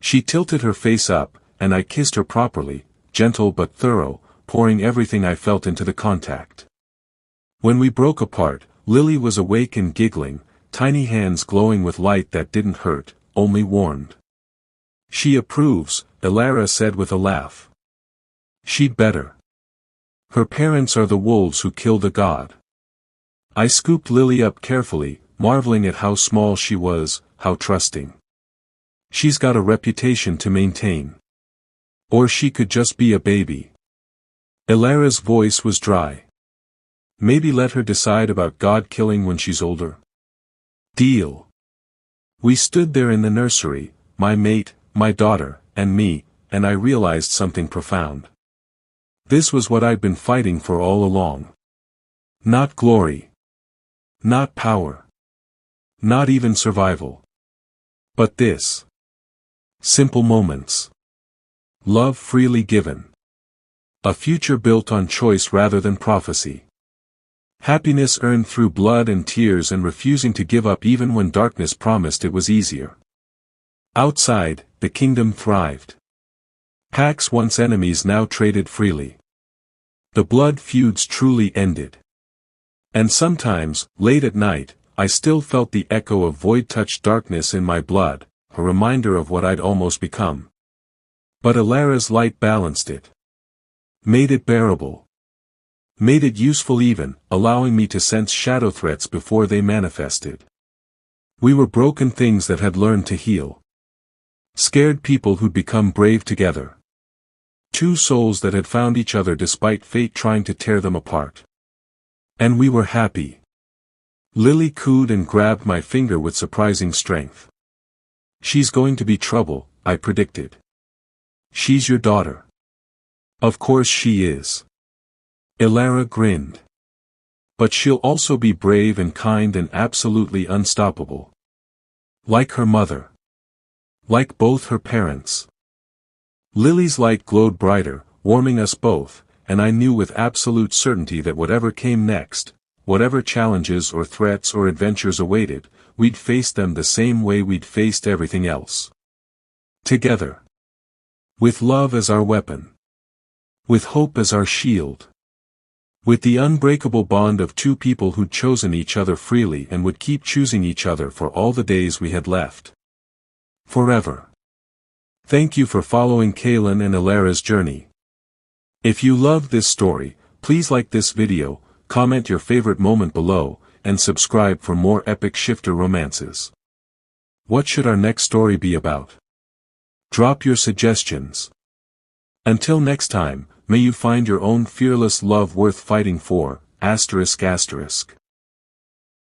She tilted her face up, and I kissed her properly, gentle but thorough, pouring everything I felt into the contact. When we broke apart, Lily was awake and giggling, tiny hands glowing with light that didn't hurt, only warmed. "She approves," Elara said with a laugh. "She'd better. Her parents are the wolves who killed a god." I scooped Lily up carefully, marveling at how small she was, how trusting. "She's got a reputation to maintain. Or she could just be a baby." Elara's voice was dry. "Maybe let her decide about god killing when she's older." "Deal." We stood there in the nursery, my mate, my daughter, and me, and I realized something profound. This was what I'd been fighting for all along. Not glory. Not power. Not even survival. But this. Simple moments. Love freely given. A future built on choice rather than prophecy. Happiness earned through blood and tears and refusing to give up even when darkness promised it was easier. Outside, the kingdom thrived. Packs once enemies now traded freely. The blood feuds truly ended. And sometimes, late at night, I still felt the echo of void-touched darkness in my blood, a reminder of what I'd almost become. But Elara's light balanced it. Made it bearable. Made it useful even, allowing me to sense shadow threats before they manifested. We were broken things that had learned to heal. Scared people who'd become brave together. Two souls that had found each other despite fate trying to tear them apart. And we were happy. Lily cooed and grabbed my finger with surprising strength. "She's going to be trouble," I predicted. "She's your daughter." "Of course she is." Elara grinned. "But she'll also be brave and kind and absolutely unstoppable. Like her mother. Like both her parents." Lily's light glowed brighter, warming us both, and I knew with absolute certainty that whatever came next, whatever challenges or threats or adventures awaited, we'd face them the same way we'd faced everything else. Together. With love as our weapon. With hope as our shield. With the unbreakable bond of two people who'd chosen each other freely and would keep choosing each other for all the days we had left. Forever. Thank you for following Kaylin and Elara's journey. If you loved this story, please like this video, comment your favorite moment below, and subscribe for more epic shifter romances. What should our next story be about? Drop your suggestions. Until next time, may you find your own fearless love worth fighting for, ****.